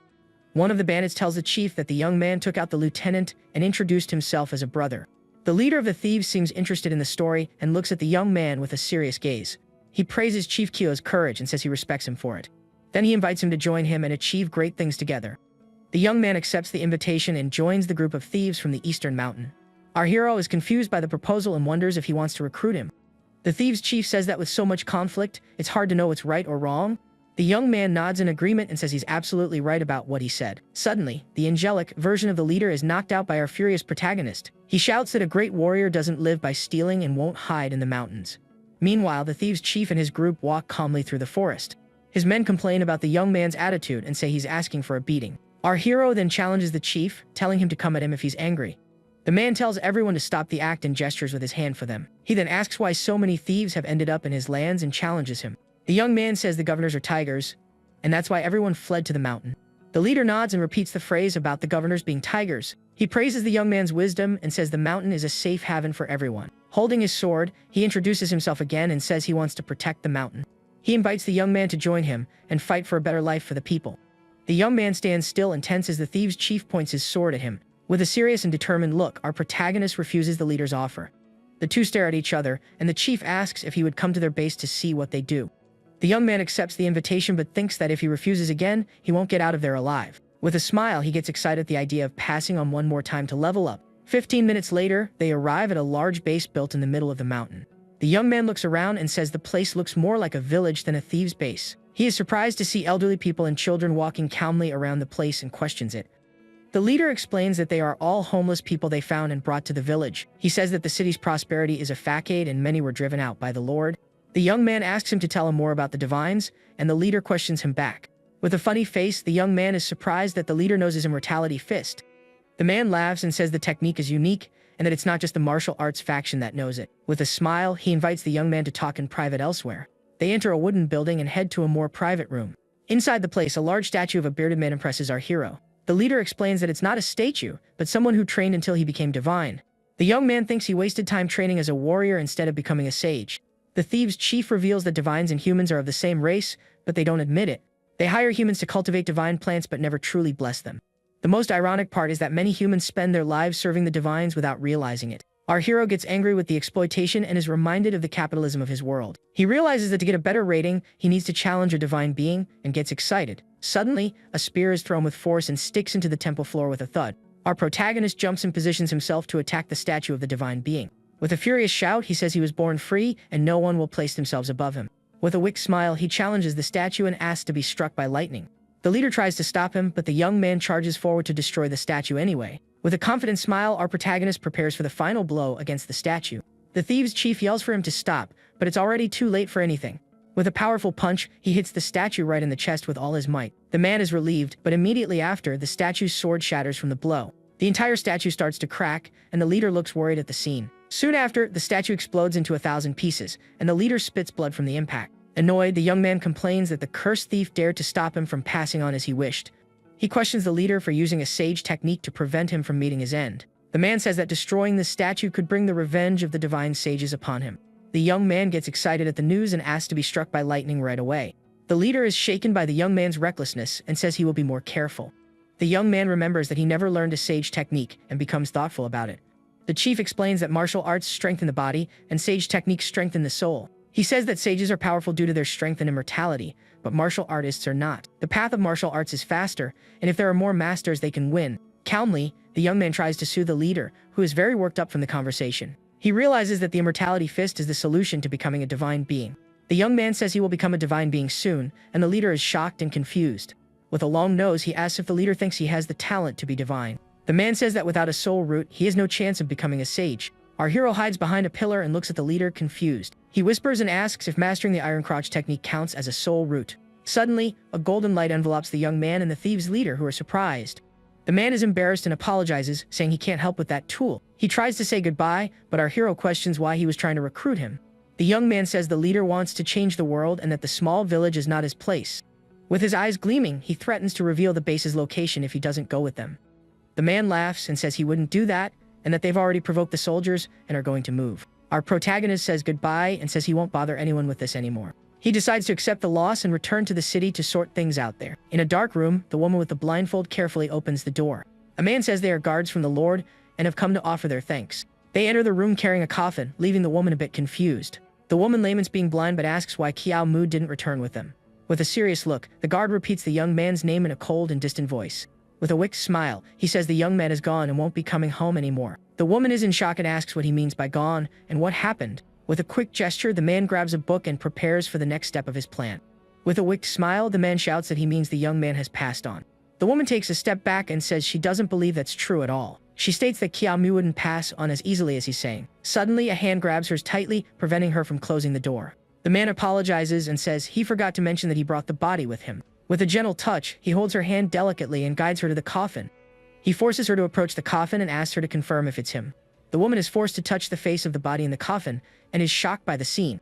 One of the bandits tells the chief that the young man took out the lieutenant and introduced himself as a brother. The leader of the thieves seems interested in the story and looks at the young man with a serious gaze. He praises Chief Kyo's courage and says he respects him for it. Then he invites him to join him and achieve great things together. The young man accepts the invitation and joins the group of thieves from the eastern mountain. Our hero is confused by the proposal and wonders if he wants to recruit him. The thieves' chief says that with so much conflict, it's hard to know what's right or wrong. The young man nods in agreement and says he's absolutely right about what he said. Suddenly, the angelic version of the leader is knocked out by our furious protagonist. He shouts that a great warrior doesn't live by stealing and won't hide in the mountains. Meanwhile, the thieves' chief and his group walk calmly through the forest. His men complain about the young man's attitude and say he's asking for a beating. Our hero then challenges the chief, telling him to come at him if he's angry. The man tells everyone to stop the act and gestures with his hand for them. He then asks why so many thieves have ended up in his lands and challenges him. The young man says the governors are tigers, and that's why everyone fled to the mountain. The leader nods and repeats the phrase about the governors being tigers. He praises the young man's wisdom and says the mountain is a safe haven for everyone. Holding his sword, he introduces himself again and says he wants to protect the mountain. He invites the young man to join him and fight for a better life for the people. The young man stands still and tense as the thieves' chief points his sword at him. With a serious and determined look, our protagonist refuses the leader's offer. The two stare at each other, and the chief asks if he would come to their base to see what they do. The young man accepts the invitation but thinks that if he refuses again, he won't get out of there alive. With a smile, he gets excited at the idea of passing on one more time to level up. 15 minutes later, they arrive at a large base built in the middle of the mountain. The young man looks around and says the place looks more like a village than a thieves' base. He is surprised to see elderly people and children walking calmly around the place and questions it. The leader explains that they are all homeless people they found and brought to the village. He says that the city's prosperity is a facade and many were driven out by the Lord. The young man asks him to tell him more about the divines, and the leader questions him back. With a funny face, the young man is surprised that the leader knows his immortality fist. The man laughs and says the technique is unique, and that it's not just the martial arts faction that knows it. With a smile, he invites the young man to talk in private elsewhere. They enter a wooden building and head to a more private room. Inside the place, a large statue of a bearded man impresses our hero. The leader explains that it's not a statue, but someone who trained until he became divine. The young man thinks he wasted time training as a warrior instead of becoming a sage. The thieves' chief reveals that divines and humans are of the same race, but they don't admit it. They hire humans to cultivate divine plants but never truly bless them. The most ironic part is that many humans spend their lives serving the divines without realizing it. Our hero gets angry with the exploitation and is reminded of the capitalism of his world. He realizes that to get a better rating, he needs to challenge a divine being and gets excited. Suddenly, a spear is thrown with force and sticks into the temple floor with a thud. Our protagonist jumps and positions himself to attack the statue of the divine being. With a furious shout, he says he was born free and no one will place themselves above him. With a wicked smile, he challenges the statue and asks to be struck by lightning. The leader tries to stop him, but the young man charges forward to destroy the statue anyway. With a confident smile, our protagonist prepares for the final blow against the statue. The thieves' chief yells for him to stop, but it's already too late for anything. With a powerful punch, he hits the statue right in the chest with all his might. The man is relieved, but immediately after, the statue's sword shatters from the blow. The entire statue starts to crack, and the leader looks worried at the scene. Soon after, the statue explodes into 1,000 pieces, and the leader spits blood from the impact. Annoyed, the young man complains that the cursed thief dared to stop him from passing on as he wished. He questions the leader for using a sage technique to prevent him from meeting his end. The man says that destroying the statue could bring the revenge of the divine sages upon him. The young man gets excited at the news and asks to be struck by lightning right away. The leader is shaken by the young man's recklessness and says he will be more careful. The young man remembers that he never learned a sage technique and becomes thoughtful about it. The chief explains that martial arts strengthen the body and sage techniques strengthen the soul. He says that sages are powerful due to their strength and immortality, but martial artists are not. The path of martial arts is faster, and if there are more masters, they can win. Calmly, the young man tries to soothe the leader, who is very worked up from the conversation. He realizes that the immortality fist is the solution to becoming a divine being. The young man says he will become a divine being soon, and the leader is shocked and confused. With a long nose, he asks if the leader thinks he has the talent to be divine. The man says that without a soul root, he has no chance of becoming a sage. Our hero hides behind a pillar and looks at the leader, confused. He whispers and asks if mastering the iron crotch technique counts as a soul root. Suddenly, a golden light envelopes the young man and the thieves' leader, who are surprised. The man is embarrassed and apologizes, saying he can't help with that tool. He tries to say goodbye, but our hero questions why he was trying to recruit him. The young man says the leader wants to change the world and that the small village is not his place. With his eyes gleaming, he threatens to reveal the base's location if he doesn't go with them. The man laughs and says he wouldn't do that, and that they've already provoked the soldiers and are going to move. Our protagonist says goodbye and says he won't bother anyone with this anymore. He decides to accept the loss and return to the city to sort things out there. In a dark room, the woman with the blindfold carefully opens the door. A man says they are guards from the Lord and have come to offer their thanks. They enter the room carrying a coffin, leaving the woman a bit confused. The woman laments being blind but asks why Qiao Mu didn't return with them. With a serious look, the guard repeats the young man's name in a cold and distant voice. With a wicked smile, he says the young man is gone and won't be coming home anymore. The woman is in shock and asks what he means by gone and what happened. With a quick gesture, the man grabs a book and prepares for the next step of his plan. With a wicked smile, the man shouts that he means the young man has passed on. The woman takes a step back and says she doesn't believe that's true at all. She states that Qiao Mu wouldn't pass on as easily as he's saying. Suddenly, a hand grabs hers tightly, preventing her from closing the door. The man apologizes and says he forgot to mention that he brought the body with him. With a gentle touch, he holds her hand delicately and guides her to the coffin. He forces her to approach the coffin and asks her to confirm if it's him. The woman is forced to touch the face of the body in the coffin and is shocked by the scene.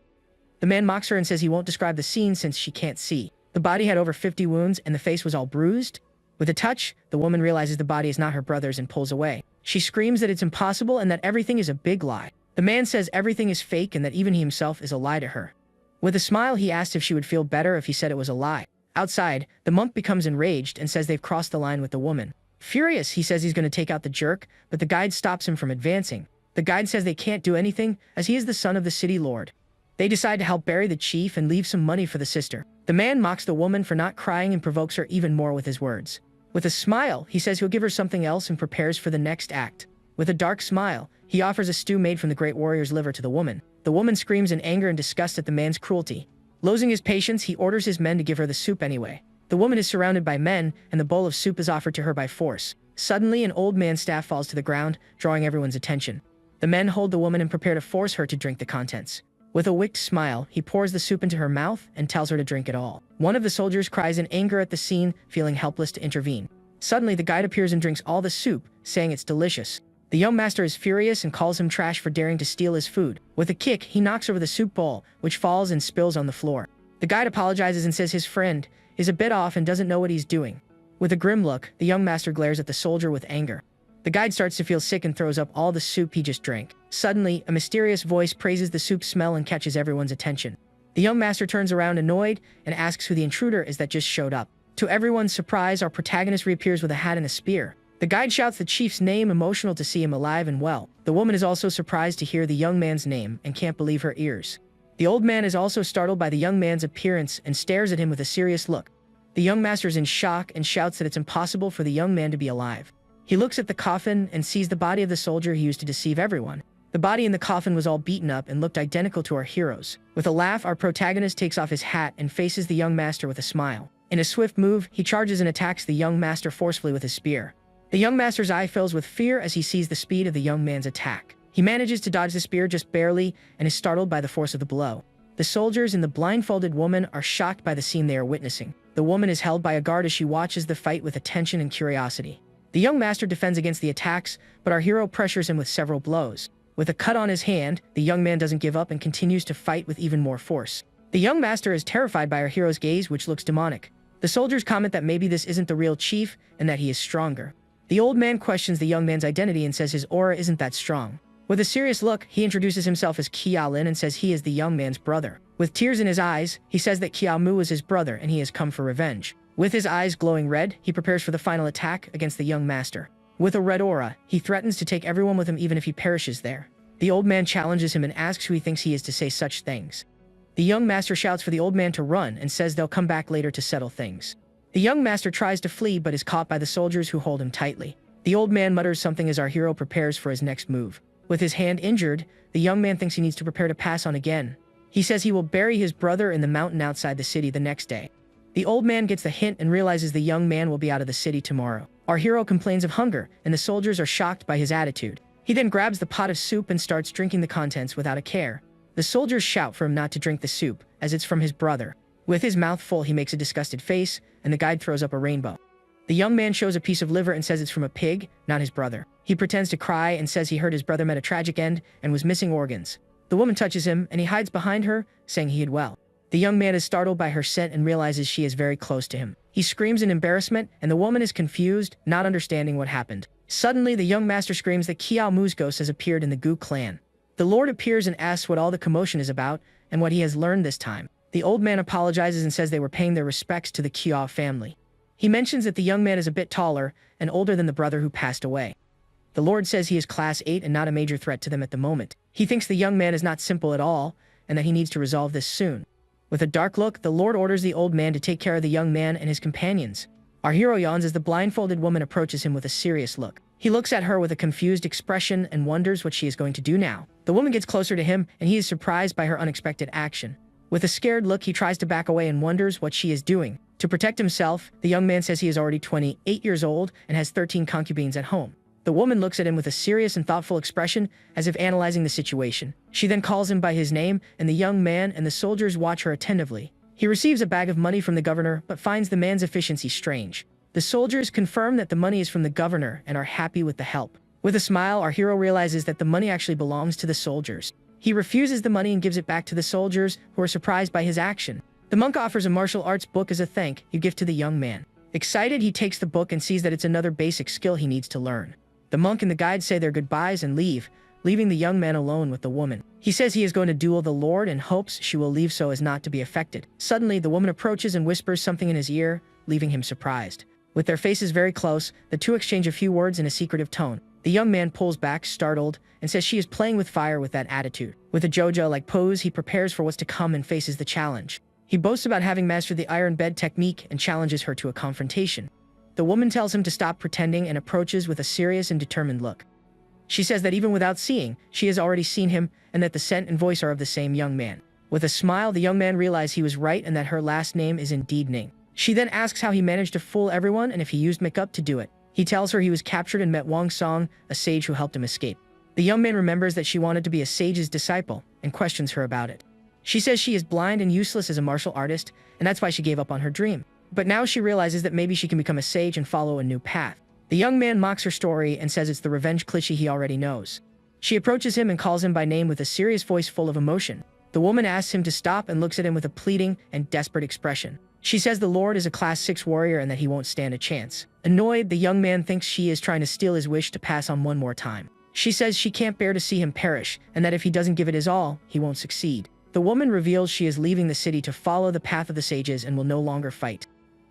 The man mocks her and says he won't describe the scene since she can't see. The body had over 50 wounds and the face was all bruised. With a touch, the woman realizes the body is not her brother's and pulls away. She screams that it's impossible and that everything is a big lie. The man says everything is fake and that even he himself is a lie to her. With a smile, he asks if she would feel better if he said it was a lie. Outside, the monk becomes enraged and says they've crossed the line with the woman. Furious, he says he's going to take out the jerk, but the guide stops him from advancing. The guide says they can't do anything, as he is the son of the city lord. They decide to help bury the chief and leave some money for the sister. The man mocks the woman for not crying and provokes her even more with his words. With a smile, he says he'll give her something else and prepares for the next act. With a dark smile, he offers a stew made from the great warrior's liver to the woman. The woman screams in anger and disgust at the man's cruelty. Losing his patience, he orders his men to give her the soup anyway. The woman is surrounded by men, and the bowl of soup is offered to her by force. Suddenly, an old man's staff falls to the ground, drawing everyone's attention. The men hold the woman and prepare to force her to drink the contents. With a wicked smile, he pours the soup into her mouth and tells her to drink it all. One of the soldiers cries in anger at the scene, feeling helpless to intervene. Suddenly, the guide appears and drinks all the soup, saying it's delicious. The young master is furious and calls him trash for daring to steal his food. With a kick, he knocks over the soup bowl, which falls and spills on the floor. The guide apologizes and says his friend is a bit off and doesn't know what he's doing. With a grim look, the young master glares at the soldier with anger. The guide starts to feel sick and throws up all the soup he just drank. Suddenly, a mysterious voice praises the soup smell and catches everyone's attention. The young master turns around annoyed and asks who the intruder is that just showed up. To everyone's surprise, our protagonist reappears with a hat and a spear. The guide shouts the chief's name, emotional to see him alive and well. The woman is also surprised to hear the young man's name and can't believe her ears. The old man is also startled by the young man's appearance and stares at him with a serious look. The young master is in shock and shouts that it's impossible for the young man to be alive. He looks at the coffin and sees the body of the soldier he used to deceive everyone. The body in the coffin was all beaten up and looked identical to our heroes. With a laugh, our protagonist takes off his hat and faces the young master with a smile. In a swift move, he charges and attacks the young master forcefully with his spear. The young master's eye fills with fear as he sees the speed of the young man's attack. He manages to dodge the spear just barely and is startled by the force of the blow. The soldiers and the blindfolded woman are shocked by the scene they are witnessing. The woman is held by a guard as she watches the fight with attention and curiosity. The young master defends against the attacks, but our hero pressures him with several blows. With a cut on his hand, the young man doesn't give up and continues to fight with even more force. The young master is terrified by our hero's gaze, which looks demonic. The soldiers comment that maybe this isn't the real chief and that he is stronger. The old man questions the young man's identity and says his aura isn't that strong. With a serious look, he introduces himself as Qiao and says he is the young man's brother. With tears in his eyes, he says that Qiao Mu is his brother and he has come for revenge. With his eyes glowing red, he prepares for the final attack against the young master. With a red aura, he threatens to take everyone with him even if he perishes there. The old man challenges him and asks who he thinks he is to say such things. The young master shouts for the old man to run and says they'll come back later to settle things. The young master tries to flee but is caught by the soldiers who hold him tightly. The old man mutters something as our hero prepares for his next move. With his hand injured, the young man thinks he needs to prepare to pass on again. He says he will bury his brother in the mountain outside the city the next day. The old man gets the hint and realizes the young man will be out of the city tomorrow. Our hero complains of hunger, and the soldiers are shocked by his attitude. He then grabs the pot of soup and starts drinking the contents without a care. The soldiers shout for him not to drink the soup, as it's from his brother. With his mouth full, he makes a disgusted face, and the guide throws up a rainbow. The young man shows a piece of liver and says it's from a pig, not his brother. He pretends to cry and says he heard his brother met a tragic end and was missing organs. The woman touches him, and he hides behind her, saying he hid well. The young man is startled by her scent and realizes she is very close to him. He screams in embarrassment, and the woman is confused, not understanding what happened. Suddenly, the young master screams that Qiao Mu's ghost has appeared in the Gu clan. The lord appears and asks what all the commotion is about and what he has learned this time. The old man apologizes and says they were paying their respects to the Qiao family. He mentions that the young man is a bit taller and older than the brother who passed away. The Lord says he is class 8 and not a major threat to them at the moment. He thinks the young man is not simple at all, and that he needs to resolve this soon. With a dark look, the Lord orders the old man to take care of the young man and his companions. Our hero yawns as the blindfolded woman approaches him with a serious look. He looks at her with a confused expression and wonders what she is going to do now. The woman gets closer to him, and he is surprised by her unexpected action. With a scared look, he tries to back away and wonders what she is doing. To protect himself, the young man says he is already 28 years old and has 13 concubines at home. The woman looks at him with a serious and thoughtful expression, as if analyzing the situation. She then calls him by his name, and the young man and the soldiers watch her attentively. He receives a bag of money from the governor, but finds the man's efficiency strange. The soldiers confirm that the money is from the governor and are happy with the help. With a smile, our hero realizes that the money actually belongs to the soldiers. He refuses the money and gives it back to the soldiers, who are surprised by his action. The monk offers a martial arts book as a thank you gift to the young man. Excited, he takes the book and sees that it's another basic skill he needs to learn. The monk and the guide say their goodbyes and leave, leaving the young man alone with the woman. He says he is going to duel the Lord and hopes she will leave so as not to be affected. Suddenly, the woman approaches and whispers something in his ear, leaving him surprised. With their faces very close, the two exchange a few words in a secretive tone. The young man pulls back, startled, and says she is playing with fire with that attitude. With a JoJo-like pose, he prepares for what's to come and faces the challenge. He boasts about having mastered the iron bed technique and challenges her to a confrontation. The woman tells him to stop pretending and approaches with a serious and determined look. She says that even without seeing, she has already seen him and that the scent and voice are of the same young man. With a smile, the young man realizes he was right and that her last name is indeed Ning. She then asks how he managed to fool everyone and if he used makeup to do it. He tells her he was captured and met Wang Song, a sage who helped him escape. The young man remembers that she wanted to be a sage's disciple and questions her about it. She says she is blind and useless as a martial artist, and that's why she gave up on her dream. But now she realizes that maybe she can become a sage and follow a new path. The young man mocks her story and says it's the revenge cliché he already knows. She approaches him and calls him by name with a serious voice full of emotion. The woman asks him to stop and looks at him with a pleading and desperate expression. She says the Lord is a class 6 warrior and that he won't stand a chance. Annoyed, the young man thinks she is trying to steal his wish to pass on one more time. She says she can't bear to see him perish, and that if he doesn't give it his all, he won't succeed. The woman reveals she is leaving the city to follow the path of the sages and will no longer fight.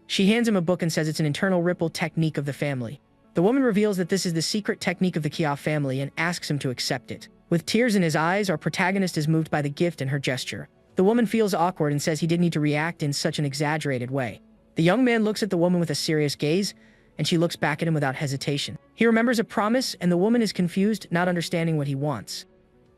She hands him a book and says it's an internal ripple technique of the family. The woman reveals that this is the secret technique of the Kia family and asks him to accept it. With tears in his eyes, our protagonist is moved by the gift and her gesture. The woman feels awkward and says he didn't need to react in such an exaggerated way. The young man looks at the woman with a serious gaze, and she looks back at him without hesitation. He remembers a promise, and the woman is confused, not understanding what he wants.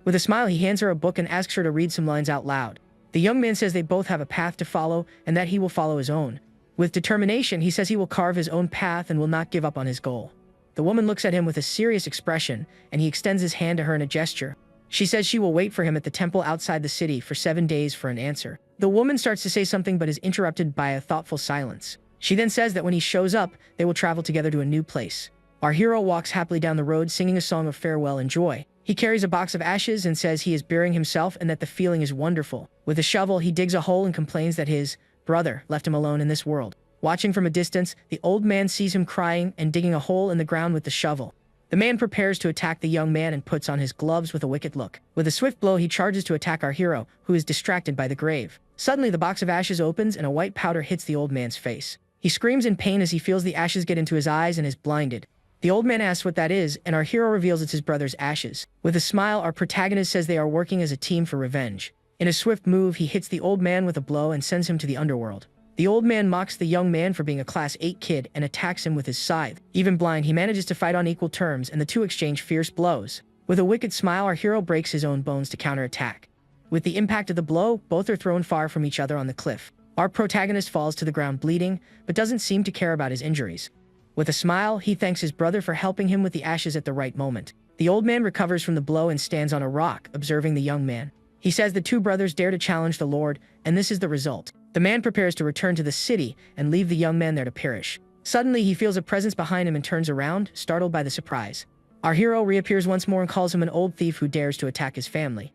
With a smile, he hands her a book and asks her to read some lines out loud. The young man says they both have a path to follow, and that he will follow his own. With determination, he says he will carve his own path and will not give up on his goal. The woman looks at him with a serious expression, and he extends his hand to her in a gesture. She says she will wait for him at the temple outside the city for 7 days for an answer. The woman starts to say something but is interrupted by a thoughtful silence. She then says that when he shows up, they will travel together to a new place. Our hero walks happily down the road singing a song of farewell and joy. He carries a box of ashes and says he is burying himself and that the feeling is wonderful. With a shovel, he digs a hole and complains that his brother left him alone in this world. Watching from a distance, the old man sees him crying and digging a hole in the ground with the shovel. The man prepares to attack the young man and puts on his gloves with a wicked look. With a swift blow, he charges to attack our hero, who is distracted by the grave. Suddenly, the box of ashes opens and a white powder hits the old man's face. He screams in pain as he feels the ashes get into his eyes and is blinded. The old man asks what that is, and our hero reveals it's his brother's ashes. With a smile, our protagonist says they are working as a team for revenge. In a swift move, he hits the old man with a blow and sends him to the underworld. The old man mocks the young man for being a class 8 kid and attacks him with his scythe. Even blind, he manages to fight on equal terms, and the two exchange fierce blows. With a wicked smile, our hero breaks his own bones to counterattack. With the impact of the blow, both are thrown far from each other on the cliff. Our protagonist falls to the ground bleeding, but doesn't seem to care about his injuries. With a smile, he thanks his brother for helping him with the ashes at the right moment. The old man recovers from the blow and stands on a rock, observing the young man. He says the two brothers dare to challenge the Lord, and this is the result. The man prepares to return to the city and leave the young man there to perish. Suddenly, he feels a presence behind him and turns around, startled by the surprise. Our hero reappears once more and calls him an old thief who dares to attack his family.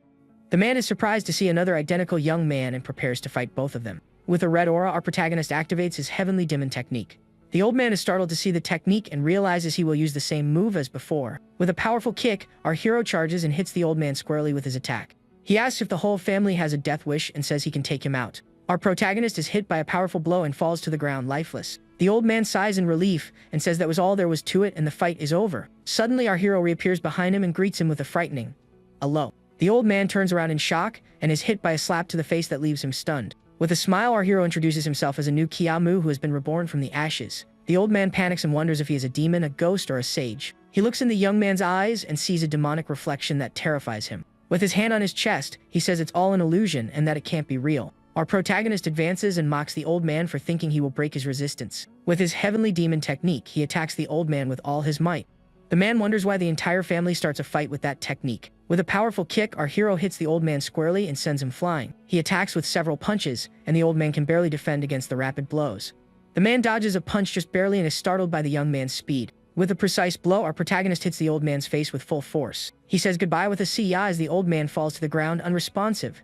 The man is surprised to see another identical young man and prepares to fight both of them. With a red aura, our protagonist activates his heavenly demon technique. The old man is startled to see the technique and realizes he will use the same move as before. With a powerful kick, our hero charges and hits the old man squarely with his attack. He asks if the whole family has a death wish and says he can take him out. Our protagonist is hit by a powerful blow and falls to the ground lifeless. The old man sighs in relief and says that was all there was to it and the fight is over. Suddenly, our hero reappears behind him and greets him with a frightening "Hello." The old man turns around in shock and is hit by a slap to the face that leaves him stunned. With a smile, our hero introduces himself as a new Kiamu who has been reborn from the ashes. The old man panics and wonders if he is a demon, a ghost, or a sage. He looks in the young man's eyes and sees a demonic reflection that terrifies him. With his hand on his chest, he says it's all an illusion and that it can't be real. Our protagonist advances and mocks the old man for thinking he will break his resistance. With his heavenly demon technique, he attacks the old man with all his might. The man wonders why the entire family starts a fight with that technique. With a powerful kick, our hero hits the old man squarely and sends him flying. He attacks with several punches, and the old man can barely defend against the rapid blows. The man dodges a punch just barely and is startled by the young man's speed. With a precise blow, our protagonist hits the old man's face with full force. He says goodbye with a "see ya" as the old man falls to the ground unresponsive.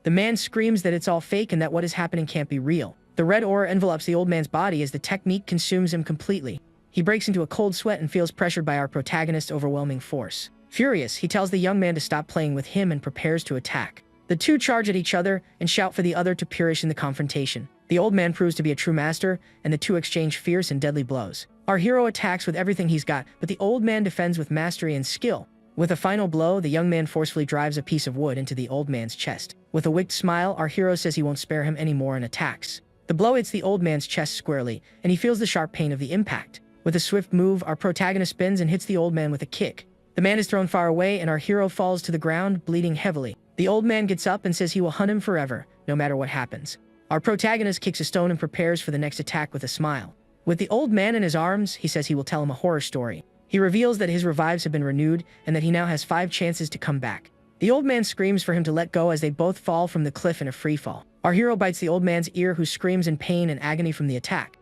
The man screams that it's all fake and that what is happening can't be real. The red aura envelops the old man's body as the technique consumes him completely. He breaks into a cold sweat and feels pressured by our protagonist's overwhelming force. Furious, he tells the young man to stop playing with him and prepares to attack. The two charge at each other and shout for the other to perish in the confrontation. The old man proves to be a true master, and the two exchange fierce and deadly blows. Our hero attacks with everything he's got, but the old man defends with mastery and skill. With a final blow, the young man forcefully drives a piece of wood into the old man's chest. With a wicked smile, our hero says he won't spare him anymore and attacks. The blow hits the old man's chest squarely, and he feels the sharp pain of the impact. With a swift move, our protagonist spins and hits the old man with a kick. The man is thrown far away, and our hero falls to the ground, bleeding heavily. The old man gets up and says he will hunt him forever, no matter what happens. Our protagonist kicks a stone and prepares for the next attack with a smile. With the old man in his arms, he says he will tell him a horror story. He reveals that his revives have been renewed and that he now has 5 chances to come back. The old man screams for him to let go as they both fall from the cliff in a free fall. Our hero bites the old man's ear, who screams in pain and agony from the attack.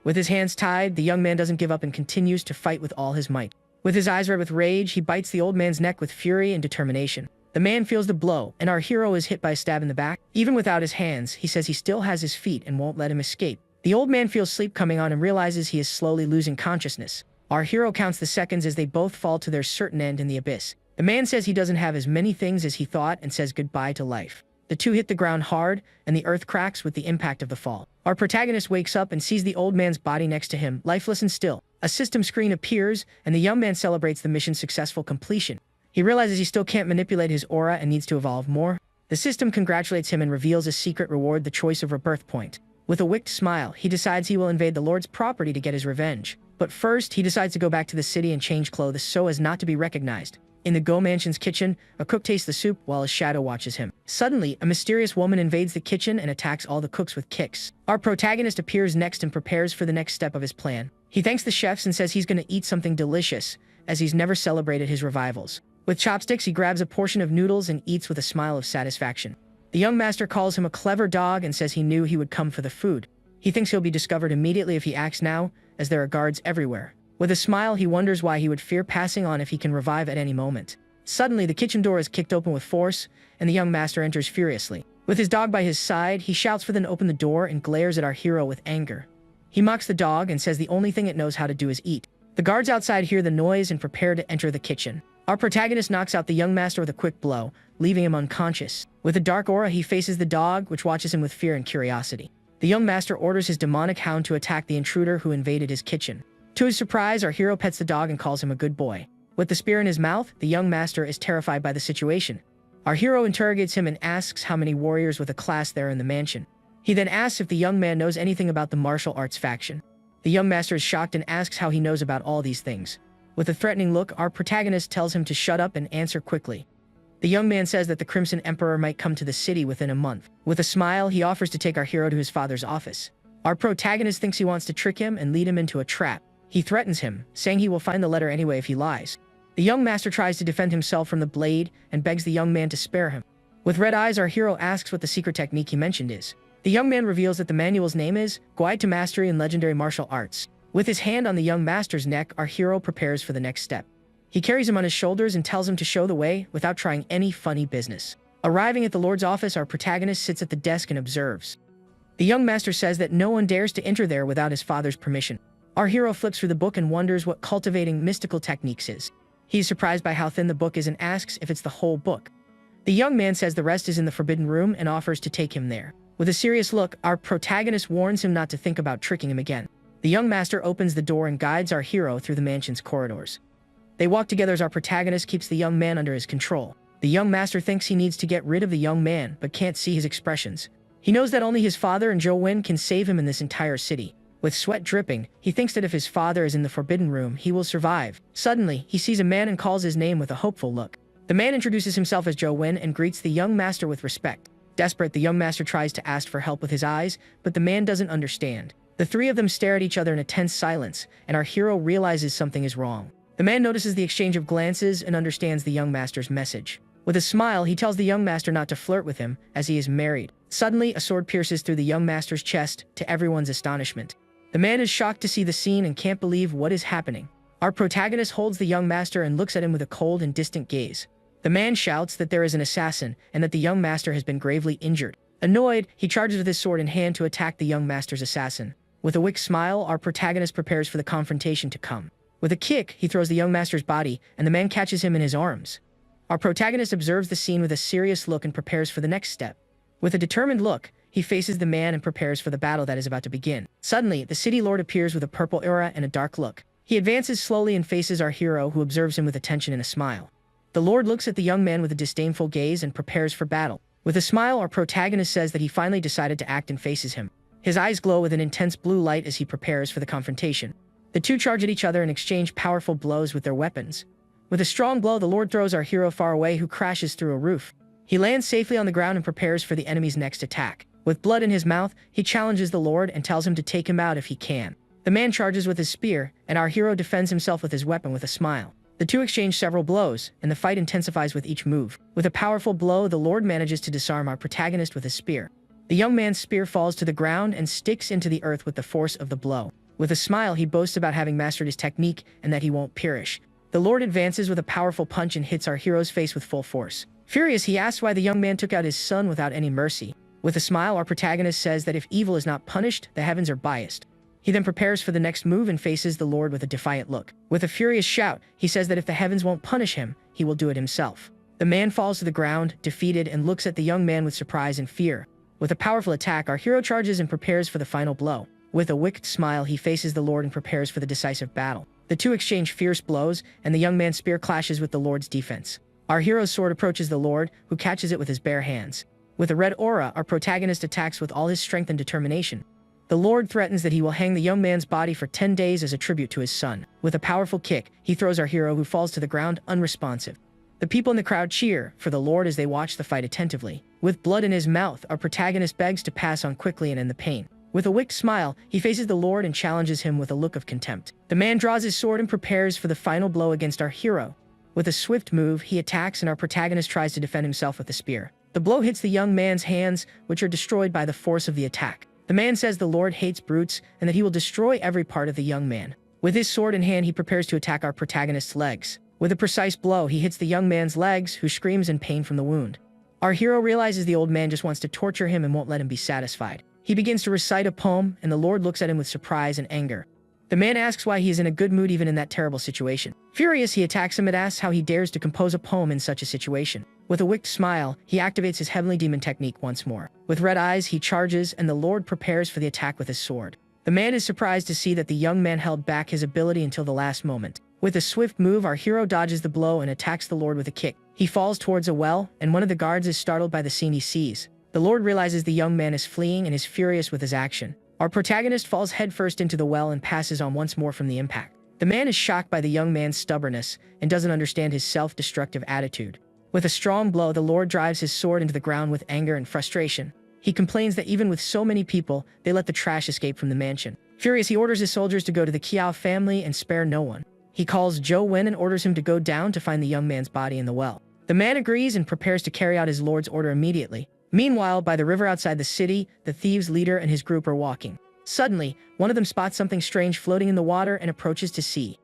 With his hands tied, the young man doesn't give up and continues to fight with all his might. With his eyes red with rage, he bites the old man's neck with fury and determination. The man feels the blow, and our hero is hit by a stab in the back. Even without his hands, he says he still has his feet and won't let him escape. The old man feels sleep coming on and realizes he is slowly losing consciousness. Our hero counts the seconds as they both fall to their certain end in the abyss. The man says he doesn't have as many things as he thought and says goodbye to life. The two hit the ground hard, and the earth cracks with the impact of the fall. Our protagonist wakes up and sees the old man's body next to him, lifeless and still. A system screen appears, and the young man celebrates the mission's successful completion. He realizes he still can't manipulate his aura and needs to evolve more. The system congratulates him and reveals a secret reward, the choice of rebirth point. With a wicked smile, he decides he will invade the Lord's property to get his revenge. But first, he decides to go back to the city and change clothes so as not to be recognized. In the Go Mansion's kitchen, a cook tastes the soup while his shadow watches him. Suddenly, a mysterious woman invades the kitchen and attacks all the cooks with kicks. Our protagonist appears next and prepares for the next step of his plan. He thanks the chefs and says he's going to eat something delicious, as he's never celebrated his revivals. With chopsticks, he grabs a portion of noodles and eats with a smile of satisfaction. The young master calls him a clever dog and says he knew he would come for the food. He thinks he'll be discovered immediately if he acts now, as there are guards everywhere. With a smile, he wonders why he would fear passing on if he can revive at any moment. Suddenly, the kitchen door is kicked open with force, and the young master enters furiously. With his dog by his side, he shouts for them to open the door and glares at our hero with anger. He mocks the dog and says the only thing it knows how to do is eat. The guards outside hear the noise and prepare to enter the kitchen. Our protagonist knocks out the young master with a quick blow, leaving him unconscious. With a dark aura, he faces the dog, which watches him with fear and curiosity. The young master orders his demonic hound to attack the intruder who invaded his kitchen. To his surprise, our hero pets the dog and calls him a good boy. With the spear in his mouth, the young master is terrified by the situation. Our hero interrogates him and asks how many warriors with a class there are in the mansion. He then asks if the young man knows anything about the martial arts faction. The young master is shocked and asks how he knows about all these things. With a threatening look, our protagonist tells him to shut up and answer quickly. The young man says that the Crimson Emperor might come to the city within a month. With a smile, he offers to take our hero to his father's office. Our protagonist thinks he wants to trick him and lead him into a trap. He threatens him, saying he will find the letter anyway if he lies. The young master tries to defend himself from the blade and begs the young man to spare him. With red eyes, our hero asks what the secret technique he mentioned is. The young man reveals that the manual's name is Guide to Mastery in Legendary Martial Arts. With his hand on the young master's neck, our hero prepares for the next step. He carries him on his shoulders and tells him to show the way without trying any funny business. Arriving at the Lord's office, our protagonist sits at the desk and observes. The young master says that no one dares to enter there without his father's permission. Our hero flips through the book and wonders what cultivating mystical techniques is. He is surprised by how thin the book is and asks if it's the whole book. The young man says the rest is in the forbidden room and offers to take him there. With a serious look, our protagonist warns him not to think about tricking him again. The young master opens the door and guides our hero through the mansion's corridors. They walk together as our protagonist keeps the young man under his control. The young master thinks he needs to get rid of the young man, but can't see his expressions. He knows that only his father and Jo-win can save him in this entire city. With sweat dripping, he thinks that if his father is in the forbidden room, he will survive. Suddenly, he sees a man and calls his name with a hopeful look. The man introduces himself as Jo-win and greets the young master with respect. Desperate, the young master tries to ask for help with his eyes, but the man doesn't understand. The three of them stare at each other in a tense silence, and our hero realizes something is wrong. The man notices the exchange of glances and understands the young master's message. With a smile, he tells the young master not to flirt with him, as he is married. Suddenly, a sword pierces through the young master's chest, to everyone's astonishment. The man is shocked to see the scene and can't believe what is happening. Our protagonist holds the young master and looks at him with a cold and distant gaze. The man shouts that there is an assassin, and that the young master has been gravely injured. Annoyed, he charges with his sword in hand to attack the young master's assassin. With a wicked smile, our protagonist prepares for the confrontation to come. With a kick, he throws the young master's body, and the man catches him in his arms. Our protagonist observes the scene with a serious look and prepares for the next step. With a determined look, he faces the man and prepares for the battle that is about to begin. Suddenly, the city lord appears with a purple aura and a dark look. He advances slowly and faces our hero, who observes him with attention and a smile. The lord looks at the young man with a disdainful gaze and prepares for battle. With a smile, our protagonist says that he finally decided to act and faces him. His eyes glow with an intense blue light as he prepares for the confrontation. The two charge at each other and exchange powerful blows with their weapons. With a strong blow, the lord throws our hero far away, who crashes through a roof. He lands safely on the ground and prepares for the enemy's next attack. With blood in his mouth, he challenges the lord and tells him to take him out if he can. The man charges with his spear, and our hero defends himself with his weapon with a smile. The two exchange several blows, and the fight intensifies with each move. With a powerful blow, the lord manages to disarm our protagonist with his spear. The young man's spear falls to the ground and sticks into the earth with the force of the blow. With a smile, he boasts about having mastered his technique and that he won't perish. The lord advances with a powerful punch and hits our hero's face with full force. Furious, he asks why the young man took out his son without any mercy. With a smile, our protagonist says that if evil is not punished, the heavens are biased. He then prepares for the next move and faces the lord with a defiant look. With a furious shout, he says that if the heavens won't punish him, he will do it himself. The man falls to the ground, defeated, and looks at the young man with surprise and fear. With a powerful attack, our hero charges and prepares for the final blow. With a wicked smile, he faces the lord and prepares for the decisive battle. The two exchange fierce blows, and the young man's spear clashes with the lord's defense. Our hero's sword approaches the lord, who catches it with his bare hands. With a red aura, our protagonist attacks with all his strength and determination. The lord threatens that he will hang the young man's body for 10 days as a tribute to his son. With a powerful kick, he throws our hero, who falls to the ground unresponsive. The people in the crowd cheer for the lord as they watch the fight attentively. With blood in his mouth, our protagonist begs to pass on quickly and end the pain. With a wicked smile, he faces the lord and challenges him with a look of contempt. The man draws his sword and prepares for the final blow against our hero. With a swift move, he attacks, and our protagonist tries to defend himself with the spear. The blow hits the young man's hands, which are destroyed by the force of the attack. The man says the lord hates brutes and that he will destroy every part of the young man. With his sword in hand, he prepares to attack our protagonist's legs. With a precise blow, he hits the young man's legs, who screams in pain from the wound. Our hero realizes the old man just wants to torture him and won't let him be satisfied. He begins to recite a poem, and the lord looks at him with surprise and anger. The man asks why he is in a good mood even in that terrible situation. Furious, he attacks him and asks how he dares to compose a poem in such a situation. With a wicked smile, he activates his heavenly demon technique once more. With red eyes, he charges, and the lord prepares for the attack with his sword. The man is surprised to see that the young man held back his ability until the last moment. With a swift move, our hero dodges the blow and attacks the lord with a kick. He falls towards a well, and one of the guards is startled by the scene he sees. The lord realizes the young man is fleeing and is furious with his action. Our protagonist falls headfirst into the well and passes on once more from the impact. The man is shocked by the young man's stubbornness and doesn't understand his self-destructive attitude. With a strong blow, the lord drives his sword into the ground with anger and frustration. He complains that even with so many people, they let the trash escape from the mansion. Furious, he orders his soldiers to go to the Kiao family and spare no one. He calls Jo-win and orders him to go down to find the young man's body in the well. The man agrees and prepares to carry out his lord's order immediately. Meanwhile, by the river outside the city, the thieves' leader and his group are walking. Suddenly, one of them spots something strange floating in the water and approaches to see.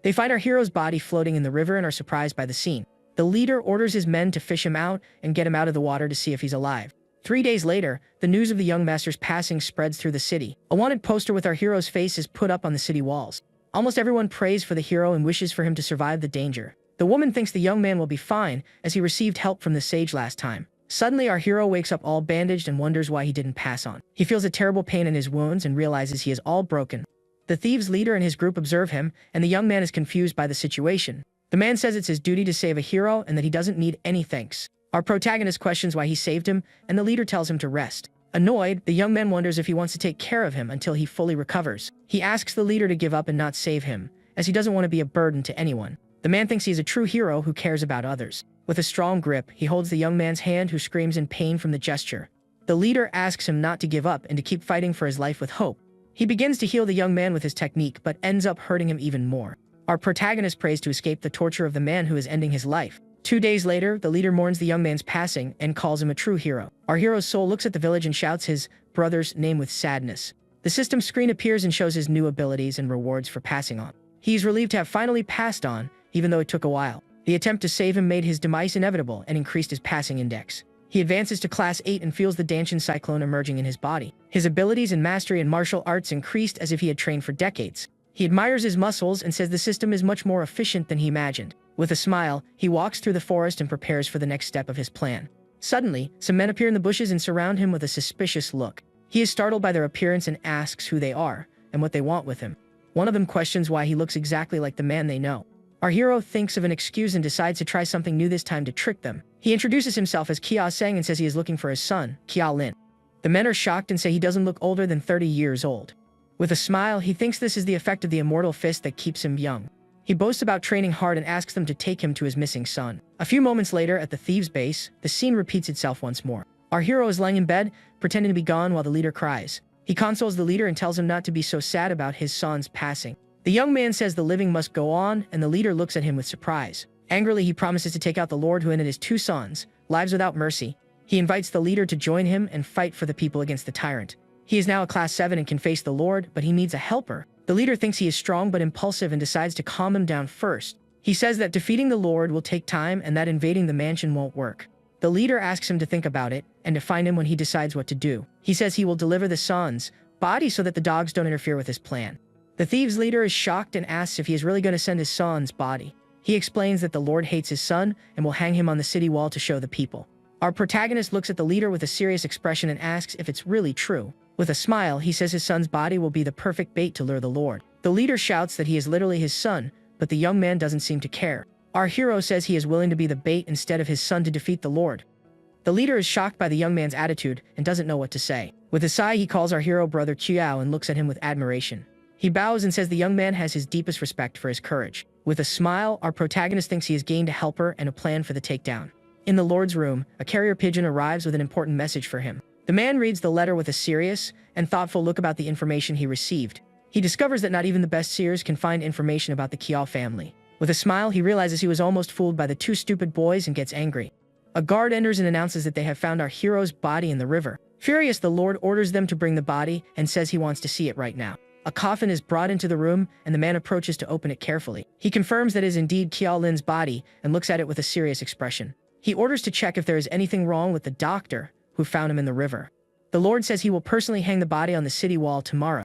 They find our hero's body floating in the river and are surprised by the scene. The leader orders his men to fish him out and get him out of the water to see if he's alive. 3 days later, the news of the young master's passing spreads through the city. A wanted poster with our hero's face is put up on the city walls. Almost everyone prays for the hero and wishes for him to survive the danger. The woman thinks the young man will be fine, as he received help from the sage last time. Suddenly, our hero wakes up all bandaged and wonders why he didn't pass on. He feels a terrible pain in his wounds and realizes he is all broken. The thieves' leader and his group observe him, and the young man is confused by the situation. The man says it's his duty to save a hero and that he doesn't need any thanks. Our protagonist questions why he saved him, and the leader tells him to rest. Annoyed, the young man wonders if he wants to take care of him until he fully recovers. He asks the leader to give up and not save him, as he doesn't want to be a burden to anyone. The man thinks he is a true hero who cares about others. With a strong grip, he holds the young man's hand, who screams in pain from the gesture. The leader asks him not to give up and to keep fighting for his life with hope. He begins to heal the young man with his technique, but ends up hurting him even more. Our protagonist prays to escape the torture of the man who is ending his life. 2 days later, the leader mourns the young man's passing and calls him a true hero. Our hero's soul looks at the village and shouts his brother's name with sadness. The system screen appears and shows his new abilities and rewards for passing on. He's relieved to have finally passed on, even though it took a while. The attempt to save him made his demise inevitable and increased his passing index. He advances to Class 8 and feels the Danshin cyclone emerging in his body. His abilities and mastery in martial arts increased as if he had trained for decades. He admires his muscles and says the system is much more efficient than he imagined. With a smile, he walks through the forest and prepares for the next step of his plan. Suddenly, some men appear in the bushes and surround him with a suspicious look. He is startled by their appearance and asks who they are and what they want with him. One of them questions why he looks exactly like the man they know. Our hero thinks of an excuse and decides to try something new, this time to trick them. He introduces himself as Kia Seng and says he is looking for his son, Kia Lin. The men are shocked and say he doesn't look older than 30 years old. With a smile, he thinks this is the effect of the immortal fist that keeps him young. He boasts about training hard and asks them to take him to his missing son. A few moments later, at the thieves' base, the scene repeats itself once more. Our hero is lying in bed, pretending to be gone while the leader cries. He consoles the leader and tells him not to be so sad about his son's passing. The young man says the living must go on, and the leader looks at him with surprise. Angrily, he promises to take out the Lord who ended his 2 sons' lives without mercy. He invites the leader to join him and fight for the people against the tyrant. He is now a Class 7 and can face the Lord, but he needs a helper. The leader thinks he is strong but impulsive and decides to calm him down first. He says that defeating the Lord will take time and that invading the mansion won't work. The leader asks him to think about it and to find him when he decides what to do. He says he will deliver the son's body so that the dogs don't interfere with his plan. The thieves' leader is shocked and asks if he is really going to send his son's body. He explains that the Lord hates his son and will hang him on the city wall to show the people. Our protagonist looks at the leader with a serious expression and asks if it's really true. With a smile, he says his son's body will be the perfect bait to lure the Lord. The leader shouts that he is literally his son, but the young man doesn't seem to care. Our hero says he is willing to be the bait instead of his son to defeat the Lord. The leader is shocked by the young man's attitude and doesn't know what to say. With a sigh, he calls our hero brother Chiao and looks at him with admiration. He bows and says the young man has his deepest respect for his courage. With a smile, our protagonist thinks he has gained a helper and a plan for the takedown. In the Lord's room, a carrier pigeon arrives with an important message for him. The man reads the letter with a serious and thoughtful look about the information he received. He discovers that not even the best seers can find information about the Kiao family. With a smile, he realizes he was almost fooled by the 2 stupid boys and gets angry. A guard enters and announces that they have found our hero's body in the river. Furious, the Lord orders them to bring the body and says he wants to see it right now. A coffin is brought into the room, and the man approaches to open it carefully. He confirms that it is indeed Kiao Lin's body and looks at it with a serious expression. He orders to check if there is anything wrong with the doctor who found him in the river. The Lord says he will personally hang the body on the city wall tomorrow.